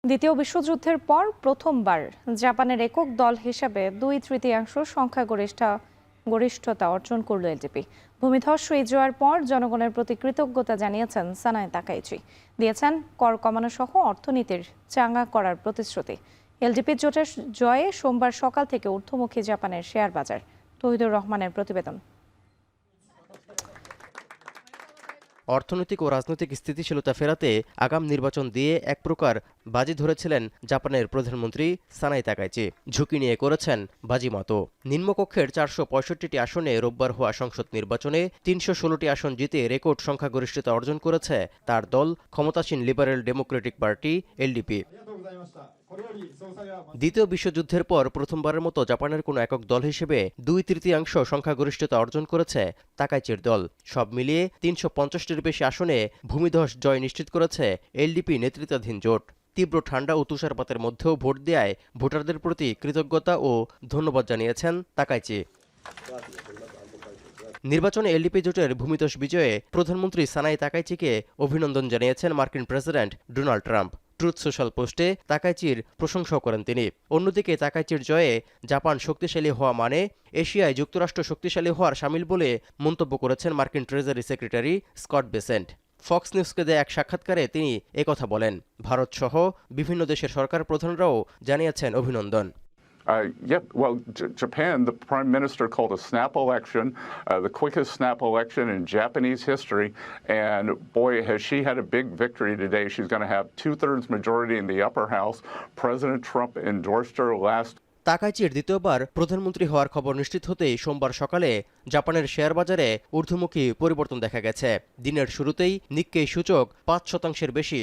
[SPEAKER 2] দ্বিতীয় বিশ্বযুদ্ধের পর প্রথমবার জাপানের একক দল হিসেবে ২/৩ সংখ্যাগরিষ্ঠতা অর্জন করল এলডিপি। ভূমিধস এই জয়ের পর জনগণের প্রতি কৃতজ্ঞতা জানিয়েছেন সানায় তাকাইচি। দিয়েছেন কর কমানো সহ অর্থনীতির চাঙ্গা করার প্রতিশ্রুতি। এলডিপি জোটের জয়ে সোমবার সকাল থেকে ঊর্ধ্বমুখী জাপানের শেয়ার বাজার। তৌহিদুর রহমানের প্রতিবেদন।
[SPEAKER 5] অর্থনৈতিক ও রাজনৈতিক স্থিতিশীলতা ফেরাতে আগাম নির্বাচন দিয়ে এক প্রকার বাজি ধরেছিলেন জাপানের প্রধানমন্ত্রী সানাই তাকাইচি। ঝুঁকি নিয়ে করেছেন বাজিমাতো। নিম্নকক্ষের ৪৬৫টি আসনে রোববার হওয়া সংসদ নির্বাচনে ৩১৬টি আসন জিতে রেকর্ড সংখ্যাগরিষ্ঠতা অর্জন করেছে তার দল ক্ষমতাসীন লিবারেল ডেমোক্রেটিক পার্টি এলডিপি। দ্বিতীয় বিশ্বযুদ্ধের পর প্রথমবারের মতো জাপানের কোনো একক দল হিসেবে 2/3 সংখ্যাগরিষ্ঠতা অর্জন করেছে তাকাইচির দল। সব মিলিয়ে 350টির বেশি আসনে ভূমিধস জয় নিশ্চিত করেছে এলডিপি নেতৃত্বাধীন জোট। তীব্র ঠান্ডা ও তুষারপাতের মধ্যেও ভোট দেয়ায় ভোটারদের প্রতি কৃতজ্ঞতা ও ধন্যবাদ জানিয়েছেন তাকাইচি। নির্বাচনে এলডিপি জোটের ভূমিধস বিজয়ে প্রধানমন্ত্রী সানাই তাকাইচিকে অভিনন্দন জানিয়েছেন মার্কিন president Donald Trump. Truth social পোস্টে তাকাইচির প্রশংসাও করেন তিনি। অন্যদিকে তাকাইচির জয়ে জাপান শক্তিশালী হওয়া মানে এশিয়ায় যুক্তরাষ্ট্র শক্তিশালী হওয়ার শামিল বলে মন্তব্য করেছেন মার্কিন treasury secretary Scott Bessent. Fox নিউজকে দেয়া এক সাক্ষাৎকারে তিনি একথা বলেন। ভারত সহ বিভিন্ন দেশের সরকার প্রধানরাও জানিয়েছেন অভিনন্দন।
[SPEAKER 7] Japan, the Prime Minister called a snap election, the quickest snap election in Japanese history, and boy, has she had a big victory today. She's going to have 2/3 majority in the upper house. President Trump endorsed her last.
[SPEAKER 5] তাকাইচির দ্বিতীয়বার প্রধানমন্ত্রী হওয়ার খবর নিশ্চিত হতেই সোমবার সকালে জাপানের share বাজারে ঊর্ধ্বমুখী পরিবর্তন দেখা গেছে। দিনের শুরুতেই নিক্কেই সূচক 5% বেশি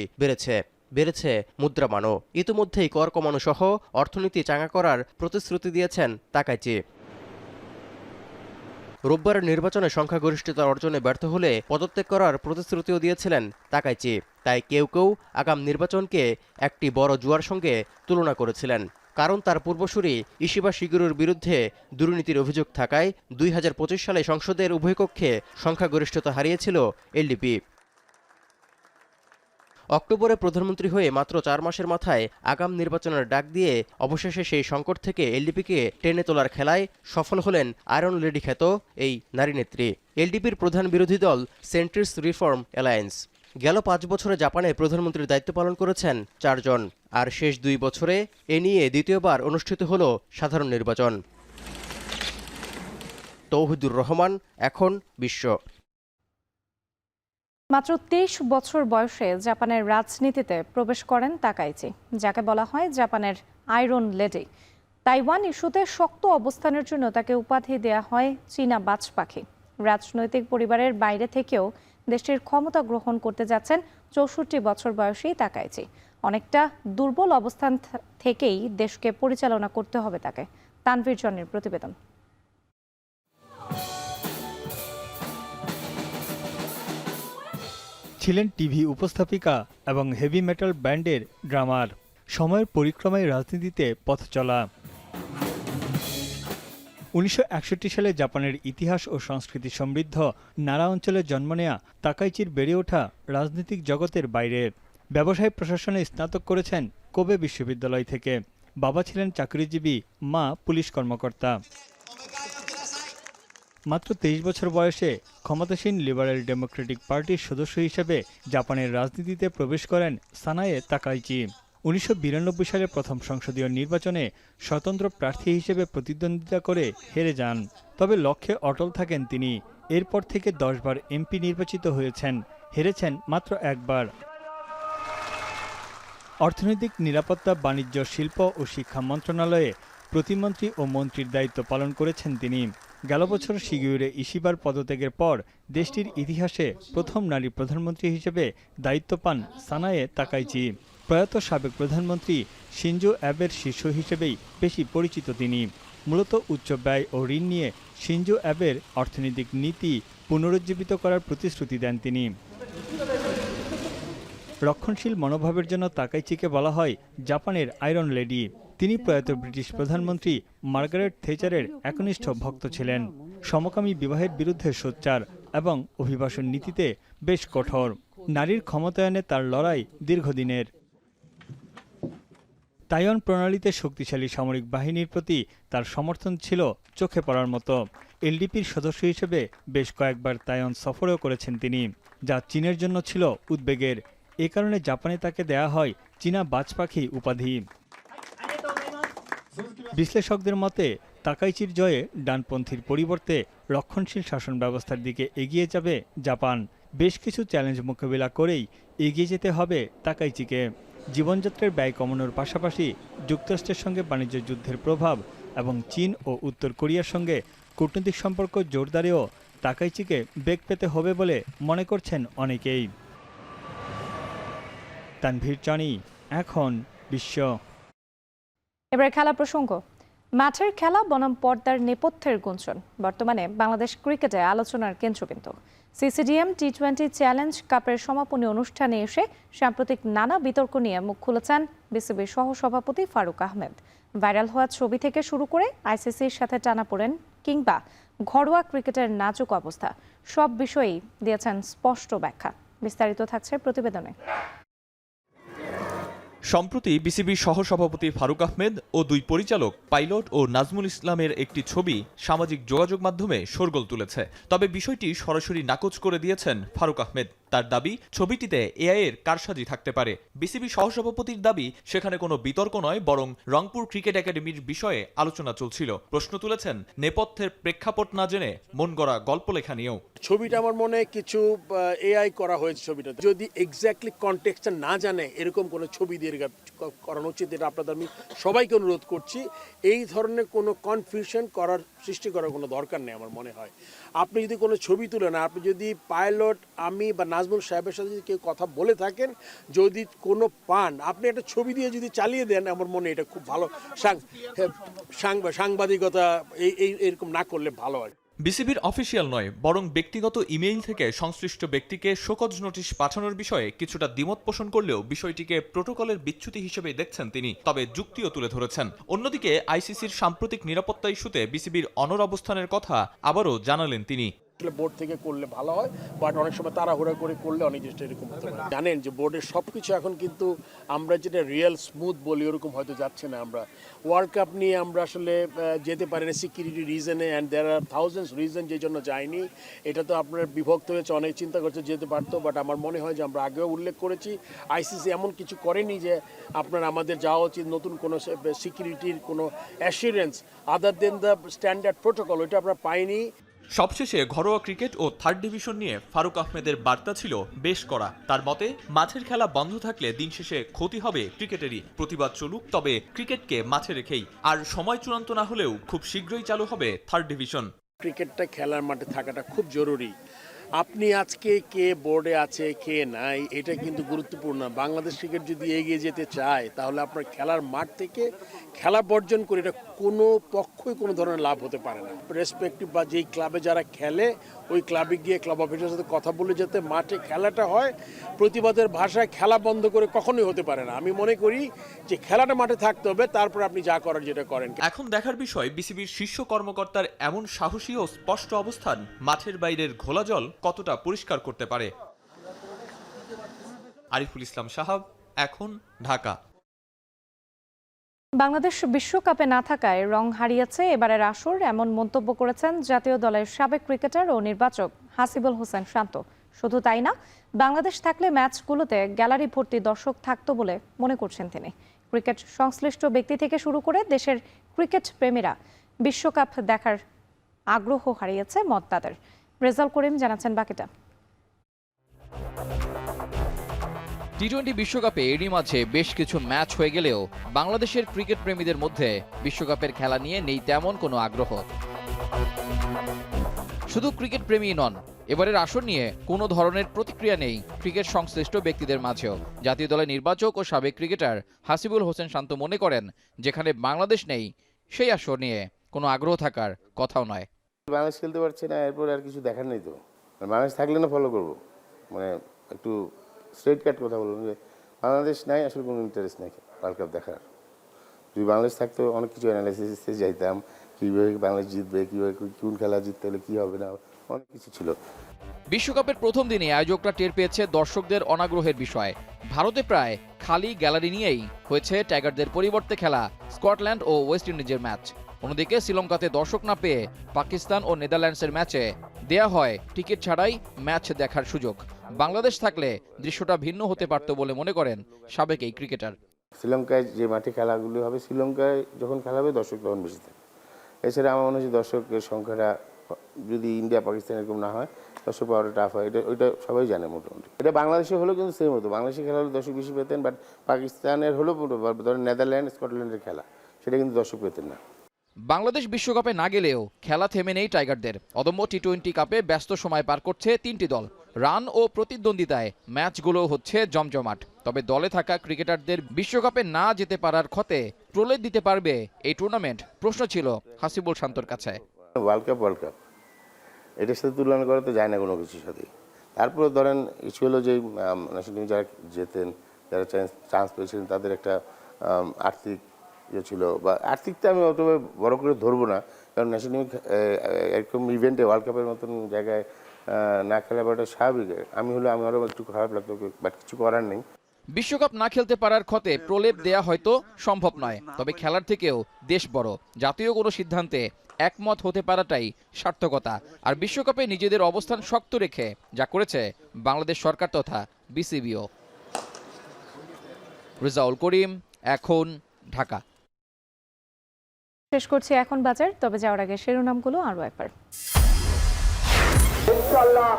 [SPEAKER 5] বেড়েছে মুদ্রামানও। ইতিমধ্যেই কর কমানো সহ অর্থনীতি চাঙা করার প্রতিশ্রুতি দিয়েছেন তাকাইচি। রোববারের নির্বাচনে সংখ্যাগরিষ্ঠতা অর্জনে ব্যর্থ হলে পদত্যাগ করার প্রতিশ্রুতিও দিয়েছিলেন তাকাইচি। তাই কেউ কেউ আগাম নির্বাচনকে একটি বড় জুয়ার সঙ্গে তুলনা করেছিলেন। কারণ তার পূর্বসূরি ইশিবা শিগুরুর বিরুদ্ধে দুর্নীতির অভিযোগ থাকায় 2025 সালে সংসদের উভয় কক্ষে সংখ্যাগরিষ্ঠতা হারিয়েছিল এলডিপি। অক্টোবরে প্রধানমন্ত্রী হয়ে মাত্র 4 মাসের মাথায় আগাম নির্বাচনের ডাক দিয়ে অবশেষে সেই সংকট থেকে এলডিপিকে টেনে তোলার খেলায় সফল হলেন আয়রন লেডি খ্যাত এই নারী নেত্রী। এলডিপির প্রধান বিরোধী দল সেন্ট্রিস্ট রিফর্ম অ্যালায়েন্স। গেল 5 বছরে জাপানে প্রধানমন্ত্রীর দায়িত্ব পালন করেছেন 4 জন, আর শেষ 2 বছরে এ নিয়ে দ্বিতীয়বার অনুষ্ঠিত হল সাধারণ নির্বাচন। তৌহিদুর রহমান, এখন বিশ্ব।
[SPEAKER 2] মাত্র 23 বছর বয়সে জাপানের রাজনীতিতে প্রবেশ করেন তাকাইচি, যাকে বলা হয় জাপানের আয়রন লেডি। তাইওয়ান ইস্যুতে শক্ত অবস্থানের জন্য তাকে উপাধি দেয়া হয় চীনা বাজ পাখি। রাজনৈতিক পরিবারের বাইরে থেকেও দেশটির ক্ষমতা গ্রহণ করতে যাচ্ছেন 64 বছর বয়সী তাকাইচি। অনেকটা দুর্বল অবস্থান থেকেই দেশকে পরিচালনা করতে হবে তাকে। তানভীর জনের প্রতিবেদন।
[SPEAKER 28] ছিলেন টিভি উপস্থাপিকা এবং হেভি মেটাল ব্যান্ডের ড্রামার। সময়ের পরিক্রমায় রাজনীতিতে পথ চলা। 1961 সালে জাপানের ইতিহাস ও সংস্কৃতি সমৃদ্ধ নারা অঞ্চলে জন্ম নেয়া তাকাইচির বেড়ে ওঠা রাজনৈতিক জগতের বাইরে। ব্যবসায় প্রশাসনে স্নাতক করেছেন কোবে বিশ্ববিদ্যালয় থেকে। বাবা ছিলেন চাকরিজীবী, মা পুলিশ কর্মকর্তা। মাত্র 23 বছর বয়সে ক্ষমতাসীন লিবারেল ডেমোক্রেটিক পার্টির সদস্য হিসেবে জাপানের রাজনীতিতে প্রবেশ করেন সানায়ে তাকাইচি। 1992 সালে প্রথম সংসদীয় নির্বাচনে স্বতন্ত্র প্রার্থী হিসেবে প্রতিদ্বন্দ্বিতা করে হেরে যান। তবে লক্ষ্যে অটল থাকেন তিনি। এরপর থেকে 10 বার এমপি নির্বাচিত হয়েছেন, হেরেছেন মাত্র একবার। অর্থনৈতিক, নিরাপত্তা, বাণিজ্য, শিল্প ও শিক্ষা মন্ত্রণালয়ে প্রতিমন্ত্রী ও মন্ত্রীর দায়িত্ব পালন করেছেন তিনি। গেল বছর শিগিউরে ইশিবার পদত্যাগের পর দেশটির ইতিহাসে প্রথম নারী প্রধানমন্ত্রী হিসেবে দায়িত্ব পান সানায়ে তাকাইচি। প্রয়াত সাবেক প্রধানমন্ত্রী শিনজো অ্যাবের শিষ্য হিসেবেই বেশি পরিচিত তিনি। মূলত উচ্চ ব্যয় ও ঋণ নিয়ে শিনজো অ্যাবের অর্থনৈতিক নীতি পুনরুজ্জীবিত করার প্রতিশ্রুতি দেন তিনি। রক্ষণশীল মনোভাবের জন্য তাকাইচিকে বলা হয় জাপানের আয়রন লেডি। তিনি প্রয়াত ব্রিটিশ প্রধানমন্ত্রী মার্গারেট থেচারের একনিষ্ঠ ভক্ত ছিলেন। সমকামী বিবাহের বিরুদ্ধে সোচ্চার এবং অভিবাসন নীতিতে বেশ কঠোর। নারীর ক্ষমতায়নে তার লড়াই দীর্ঘদিনের। তাইওয়ান প্রণালীতে শক্তিশালী সামরিক বাহিনীর প্রতি তার সমর্থন ছিল চোখে পড়ার মতো। এলডিপির সদস্য হিসেবে বেশ কয়েকবার তাইওয়ান সফরেও করেছেন তিনি, যা চীনের জন্য ছিল উদ্বেগের। এ কারণে জাপানে তাকে দেয়া হয় চীনা বাজ পাখি উপাধি। বিশ্লেষকদের মতে তাকাইচির জয়ে ডানপন্থীর পরিবর্তে রক্ষণশীল শাসন ব্যবস্থার দিকে এগিয়ে যাবে জাপান। বেশ কিছু চ্যালেঞ্জ মোকাবিলা করেই এগিয়ে যেতে হবে তাকাইচিকে। জীবনযাত্রার ব্যয় কমানোর পাশাপাশি যুক্তরাষ্ট্রের সঙ্গে বাণিজ্য যুদ্ধের প্রভাব এবং চীন ও উত্তর কোরিয়ার সঙ্গে কূটনৈতিক সম্পর্ক জোরদারেও তাকাইচিকে বেগ পেতে হবে বলে মনে করছেন অনেকেই। তানভীর জানি, এখন বিশ্ব।
[SPEAKER 2] এবারে খেলা প্রসঙ্গ। মাঠের খেলা বনাম পর্দার নেপথ্যের গুঞ্জন বর্তমানে বাংলাদেশ ক্রিকেটে আলোচনার কেন্দ্রবিন্দু। সিসিডিএম টি20 চ্যালেঞ্জ কাপের সমাপনী অনুষ্ঠানে এসে সাম্প্রতিক নানা বিতর্ক নিয়ে মুখ খুলেছেন বিসিবির সহসভাপতি ফারুক আহমেদ। ভাইরাল হওয়া ছবি থেকে শুরু করে আইসিসির সাথে টানাপোড়েন কিংবা ঘরোয়া ক্রিকেটের নাজুক অবস্থা সব বিষয়েই দিয়েছেন স্পষ্ট ব্যাখ্যা। বিস্তারিত থাকছে প্রতিবেদনে।
[SPEAKER 8] সম্প্রতি বিসিবির সহসভাপতি ফারুক আহমেদ ও দুই পরিচালক পাইলট ও নাজমুল ইসলামের একটি ছবি সামাজিক যোগাযোগ মাধ্যমে শোরগোল তুলেছে। তবে বিষয়টি সরাসরি নাকচ করে দিয়েছেন ফারুক আহমেদ। তার দাবি, ছবিটিতে এআই এর কারসাজি থাকতে পারে। বিসিবি সহসভাপতির দাবি, সেখানে কোনো বিতর্ক নয়, বরং রংপুর ক্রিকেট একাডেমির বিষয়ে আলোচনা চলছিল। প্রশ্ন তুলেছেন নেপথ্যের প্রেক্ষাপট না জেনে মন গড়া গল্প লেখা নিয়েও।
[SPEAKER 9] ছবিটা আমার মনে হয় কিছু এআই করা হয়েছে। ছবিটা যদি এক্স্যাক্টলি কনটেক্সটটা না জানে এরকম কোনো ছবি দিয়ে করানো উচিত। এটা আপনাদের আমি সবাইকে অনুরোধ করছি, এই ধরনের কোনো কনফিউশন সৃষ্টি করার কোনো দরকার নেই। আমার মনে হয় আপনি যদি কোনো ছবি তুলেন, আপনি যদি পাইলট, আমি বা নাজমুল সাহেবের সাথে যদি কেউ কথা বলে থাকেন, যদি কোনো পান, আপনি একটা ছবি দিয়ে যদি চালিয়ে দেন, আমার মনে এটা খুব ভালো। সাংবাদিকতা এরকম না করলে ভালো হয়।
[SPEAKER 8] বিসিবির অফিসিয়াল নয়, বরং ব্যক্তিগত ইমেইল থেকে সংশ্লিষ্ট ব্যক্তিকে শোকজ নোটিশ পাঠানোর বিষয়ে কিছুটা দ্বিমত পোষণ করলেও বিষয়টিকে প্রোটোকলের বিচ্যুতি হিসেবে দেখছেন তিনি। তবে যুক্তিও তুলে ধরেছেন। অন্যদিকে আইসিসির সাম্প্রতিক নিরাপত্তা ইস্যুতে বিসিবির অনড় অবস্থানের কথা আবারও জানালেন তিনি।
[SPEAKER 9] বোর্ড থেকে করলে ভালো হয়, বাট অনেক সময় তাড়াহুড়া করে করলে অনেক জিনিসটা এরকম হতে পারে। জানেন যে বোর্ডের সবকিছু এখন কিন্তু আমরা যেটা রিয়েল স্মুথ বলি ওরকম হয়তো যাচ্ছে না। আমরা ওয়ার্ল্ড কাপ নিয়ে আমরা আসলে যেতে পারি না সিকিউরিটি রিজনে, and there are thousands reason যে জন্য যায়নি। এটা তো আপনার বিভক্ত হয়েছে, অনেক চিন্তা করছে যেতে পারতো, বাট আমার মনে হয় যে আমরা আগেও উল্লেখ করেছি আইসিসি এমন কিছু করেনি যে আপনার আমাদের যাওয়া উচিত নতুন কোনো সিকিউরিটির কোনো assurance other than the standard protocol, ওইটা আমরা পাইনি।
[SPEAKER 8] সবশেষে ঘরোয়া ক্রিকেট ও থার্ড ডিভিশন নিয়ে ফারুক আহমেদের বার্তা ছিল বেশ কড়া। তার মতে, মাঠের খেলা বন্ধ থাকলে দিন শেষে ক্ষতি হবে ক্রিকেটেরই। প্রতিবাদ চলুক, তবে ক্রিকেটকে মাঠে রেখেই। আর সময় চূড়ান্ত না হলেও খুব শীঘ্রই চালু হবে থার্ড ডিভিশন।
[SPEAKER 9] ক্রিকেটটা খেলার মাঠে থাকাটা খুব জরুরি। আপনি আজকে কে বোর্ডে আছে কে নাই এটা কিন্তু গুরুত্বপূর্ণ। বাংলাদেশ ক্রিকেট যদি এগিয়ে যেতে চায় তাহলে আপনার খেলার মাঠ থেকে খেলা বর্জন করে এটা কোনো পক্ষই কোনো ধরনের লাভ হতে পারে না। রেসপেক্টিভ বা যেই ক্লাবে যারা খেলে ওই ক্লাবে গিয়ে ক্লাব অফিসের সাথে কথা বলে যাতে মাঠে খেলাটা হয়। প্রতিবাদের ভাষায় খেলা বন্ধ করে কখনোই হতে পারে না। আমি মনে করি যে খেলাটা মাঠে থাকতে হবে, তারপর আপনি যা করার যেটা করেন।
[SPEAKER 8] এখন দেখার বিষয় বিসিবির শীর্ষ কর্মকর্তার এমন সাহসী ও স্পষ্ট অবস্থান মাঠের বাইরের ঘোলা জল কতটা পরিষ্কার করতে পারে। আরিফুল ইসলাম সাহাব, এখন, ঢাকা।
[SPEAKER 2] বাংলাদেশ বিশ্বকাপে না থাকায় রং হারিয়েছে এবারের আসর, এমন মন্তব্য করেছেন জাতীয় দলের সাবেক ক্রিকেটার ও নির্বাচক হাসিবুল হোসেন শান্ত। শুধু তাই না, বাংলাদেশ থাকলে ম্যাচগুলোতে গ্যালারি ভর্তি দর্শক থাকতো বলে মনে করছেন তিনি। ক্রিকেট সংশ্লিষ্ট ব্যক্তি থেকে শুরু করে দেশের ক্রিকেট প্রেমীরা বিশ্বকাপ দেখার আগ্রহ হারিয়েছে মত তাদের। রেজাল করিম জানাচ্ছেন বাকিটা।
[SPEAKER 10] টি-20 বিশ্বকাপে এরই মাঝে বেশ কিছু ম্যাচ হয়ে গেলেও বাংলাদেশের ক্রিকেট প্রেমীদের মধ্যে বিশ্বকাপের খেলা নিয়ে নেই তেমন কোনো আগ্রহ। শুধু ক্রিকেট প্রেমী নন, এবারের আসর নিয়ে কোনো ধরনের প্রতিক্রিয়া নেই ক্রিকেট সংশ্লিষ্ট ব্যক্তিদের মাঝেও। জাতীয় দলের নির্বাচক ও সাবেক ক্রিকেটার হাসিবুল হোসেন শান্ত মনে করেন, যেখানে বাংলাদেশ নেই সেই আসর নিয়ে কোনো আগ্রহ থাকার কথাও নয়।
[SPEAKER 11] বাংলাদেশ খেলতে পারছে না, এরপর আর কিছু দেখার নেই তো। বাংলাদেশ থাকলে না ফলো করবো, মানে একটু স্ট্রেট কাট কথা বলবো যে বাংলাদেশ নাই, আসলে কোনো ইন্টারেস্ট নেই ওয়ার্ল্ড কাপ দেখার। যদি বাংলাদেশ থাকতো অনেক কিছু অ্যানালাইসিসে যাইতাম, কীভাবে বাংলাদেশ জিতবে, কীভাবে কোন খেলা জিততে হলে কী হবে না, অনেক কিছু ছিল।
[SPEAKER 10] বিশ্বকাপের প্রথম দিনে আয়োজকরা টের পেয়েছে দর্শকদের অনাগ্রহের বিষয়। ভারতে প্রায় খালি গ্যালারি নিয়েই হয়েছে টাইগারদের পরিবর্তে খেলা স্কটল্যান্ড ও ওয়েস্ট ইন্ডিজের ম্যাচ। অন্যদিকে শ্রীলঙ্কাতে দর্শক না পেয়ে পাকিস্তান ও নেদারল্যান্ডসের ম্যাচে দেয়া হয় টিকিট ছাড়াই ম্যাচ দেখার সুযোগ। বাংলাদেশ থাকলে দৃশ্যটা ভিন্ন হতে পারত বলে মনে করেন সাবেক এই ক্রিকেটার।
[SPEAKER 11] শ্রীলঙ্কায় যে মাঠে খেলাগুলো হবে, শ্রীলঙ্কায় যখন খেলা হবে দর্শক তখন বেশি থাকে। এছাড়া আমার মনে হচ্ছে দর্শকের সংখ্যাটা যদি ইন্ডিয়া পাকিস্তান এরকম না হয়, দর্শক পাওয়াটা টাফ হয়। ওইটা সবাই জানে মোটামুটি। এটা বাংলাদেশে হলেও কিন্তু সেম হতো। বাংলাদেশে খেলা হলে দর্শক বেশি পেতেন, বাট পাকিস্তানের হলেও ধরেন নেদারল্যান্ড স্কটল্যান্ডের খেলা, সেটা কিন্তু দর্শক পেতেন না।
[SPEAKER 10] বাংলাদেশ বিশ্বকাপে না গেলেও খেলা থেমে নেই টাইগারদের। অদম্য টি-20 কাপে ব্যস্ত সময় পার করছে তিনটি দল। রান ও প্রতিদ্বন্দ্বিতায় ম্যাচগুলো হচ্ছে জমজমাট। তবে দলে থাকা ক্রিকেটারদের বিশ্বকাপে না যেতে পারার ক্ষতে প্রলেপ দিতে পারবে এই টুর্নামেন্ট প্রশ্ন ছিল হাসিবুল শান্তর কাছে।
[SPEAKER 11] ওয়ার্ল্ড কাপ এটার সাথে তুলনা করা তো যায় না কোনো কিছুর সাথে। তারপরে ধরেন ইস্যু হলো যে ন্যাশনাল টিমে যারা যেতেন, যারা চান্স পেয়েছিলেন, তাদের একটা আর্থিক ইয়ে ছিল, বা আর্থিকটা আমি অত বড় করে ধরবো না, কারণ ন্যাশনাল টিম এরকম ইভেন্টে ওয়ার্ল্ড কাপের মতন জায়গায় না খেলাটা স্বাভাবিক। আমারও একটু খারাপ লাগতো, বাট কিছু করার নেই।
[SPEAKER 10] বিশ্বকাপ না খেলতে পারার ক্ষতে প্রলেপ দেয়া হয়তো সম্ভব নয়, তবে খেলার থেকেও দেশ বড়। জাতীয় কোনো সিদ্ধান্তে একমত হতে পারাটাই সার্থকতা। আর বিশ্বকাপে নিজেদের অবস্থান শক্ত রেখে যা করেছে বাংলাদেশ সরকার তথা বিসিবিও। রেজাউল করিম, এখন, ঢাকা।
[SPEAKER 2] শেষ করছি এখন বাজার, তবে যাওয়ার আগে শিরোনামগুলো আরো একবার।
[SPEAKER 13] ইনশাআল্লাহ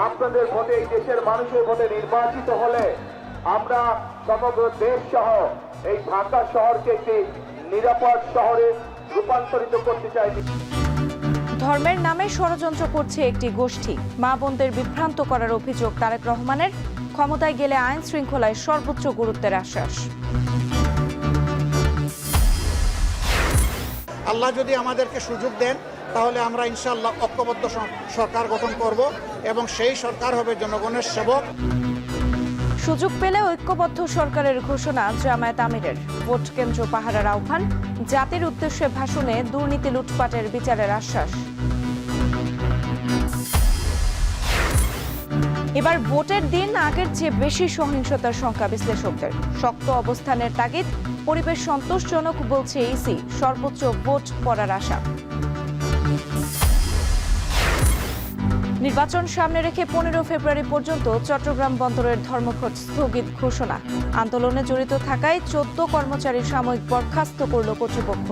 [SPEAKER 13] আপনাদের ভোটে, এই দেশের মানুষের ভোটে নির্বাচিত হলে আমরা সমগ্র দেশ সহ এই ঢাকা শহরকে একটি নিরাপদ শহরে রূপান্তরিত করতে চাই।
[SPEAKER 2] ধর্মের নামে ষড়যন্ত্র করছে একটি গোষ্ঠী। মা বোনদের বিভ্রান্ত করার অভিযোগ তারেক রহমানের। ক্ষমতায় গেলে আইন শৃঙ্খলায় সর্বোচ্চ গুরুত্বের আশ্বাস।
[SPEAKER 14] আল্লাহ যদি আমাদেরকে সুযোগ দেন তাহলে আমরা ইনশাআল্লাহ ঐক্যবদ্ধ সরকার গঠন করব এবং সেই সরকার হবে জনগণের সেবক।
[SPEAKER 2] সুযোগ পেলে ঐক্যবদ্ধ সরকারের ঘোষণা জামায়াত আমিরের। ভোট কেন্দ্র পাহারার আহ্বান। জাতির উদ্দেশ্যে ভাষণে দুর্নীতি লুটপাটের বিচারের আশ্বাস। এবার ভোটের দিন আগের চেয়ে বেশি সহিংসতার সংখ্যা বিশ্লেষকদের। শক্ত অবস্থানের তাগিদ। পরিবেশ সন্তোষজনক বলছে ইসি। সর্বোচ্চ ভোট পড়ার আশা। নির্বাচন সামনে রেখে 15 ফেব্রুয়ারি পর্যন্ত চট্টগ্রাম বন্দরের ধর্মঘট স্থগিত ঘোষণা। আন্দোলনে জড়িত থাকায় 14 কর্মচারী সাময়িক বরখাস্ত করল কর্তৃপক্ষ।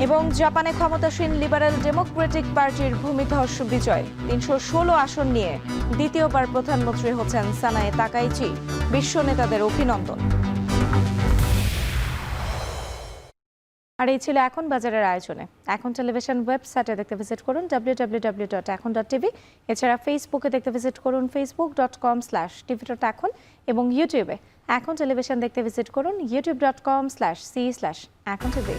[SPEAKER 2] এবং জাপানে ক্ষমতাসীন লিবারেল ডেমোক্রেটিক পার্টির ভূমিধস বিজয়। 316 আসন নিয়ে দ্বিতীয়বার প্রধানমন্ত্রী হচ্ছেন সানায়ে তাকাইচি। বিশ্ব নেতাদের অভিনন্দন। আর এই ছিল এখন বাজারের আয়োজনে। এখন টেলিভিশন ওয়েবসাইটে দেখতে ভিজিট করুন www.ekon.tv। এছাড়া ফেসবুকে দেখতে ভিজিট করুন facebook.com/tv.ekon এবং ইউটিউবে এখন টেলিভিশন দেখতে ভিজিট করুন youtube.com/c/ekontv।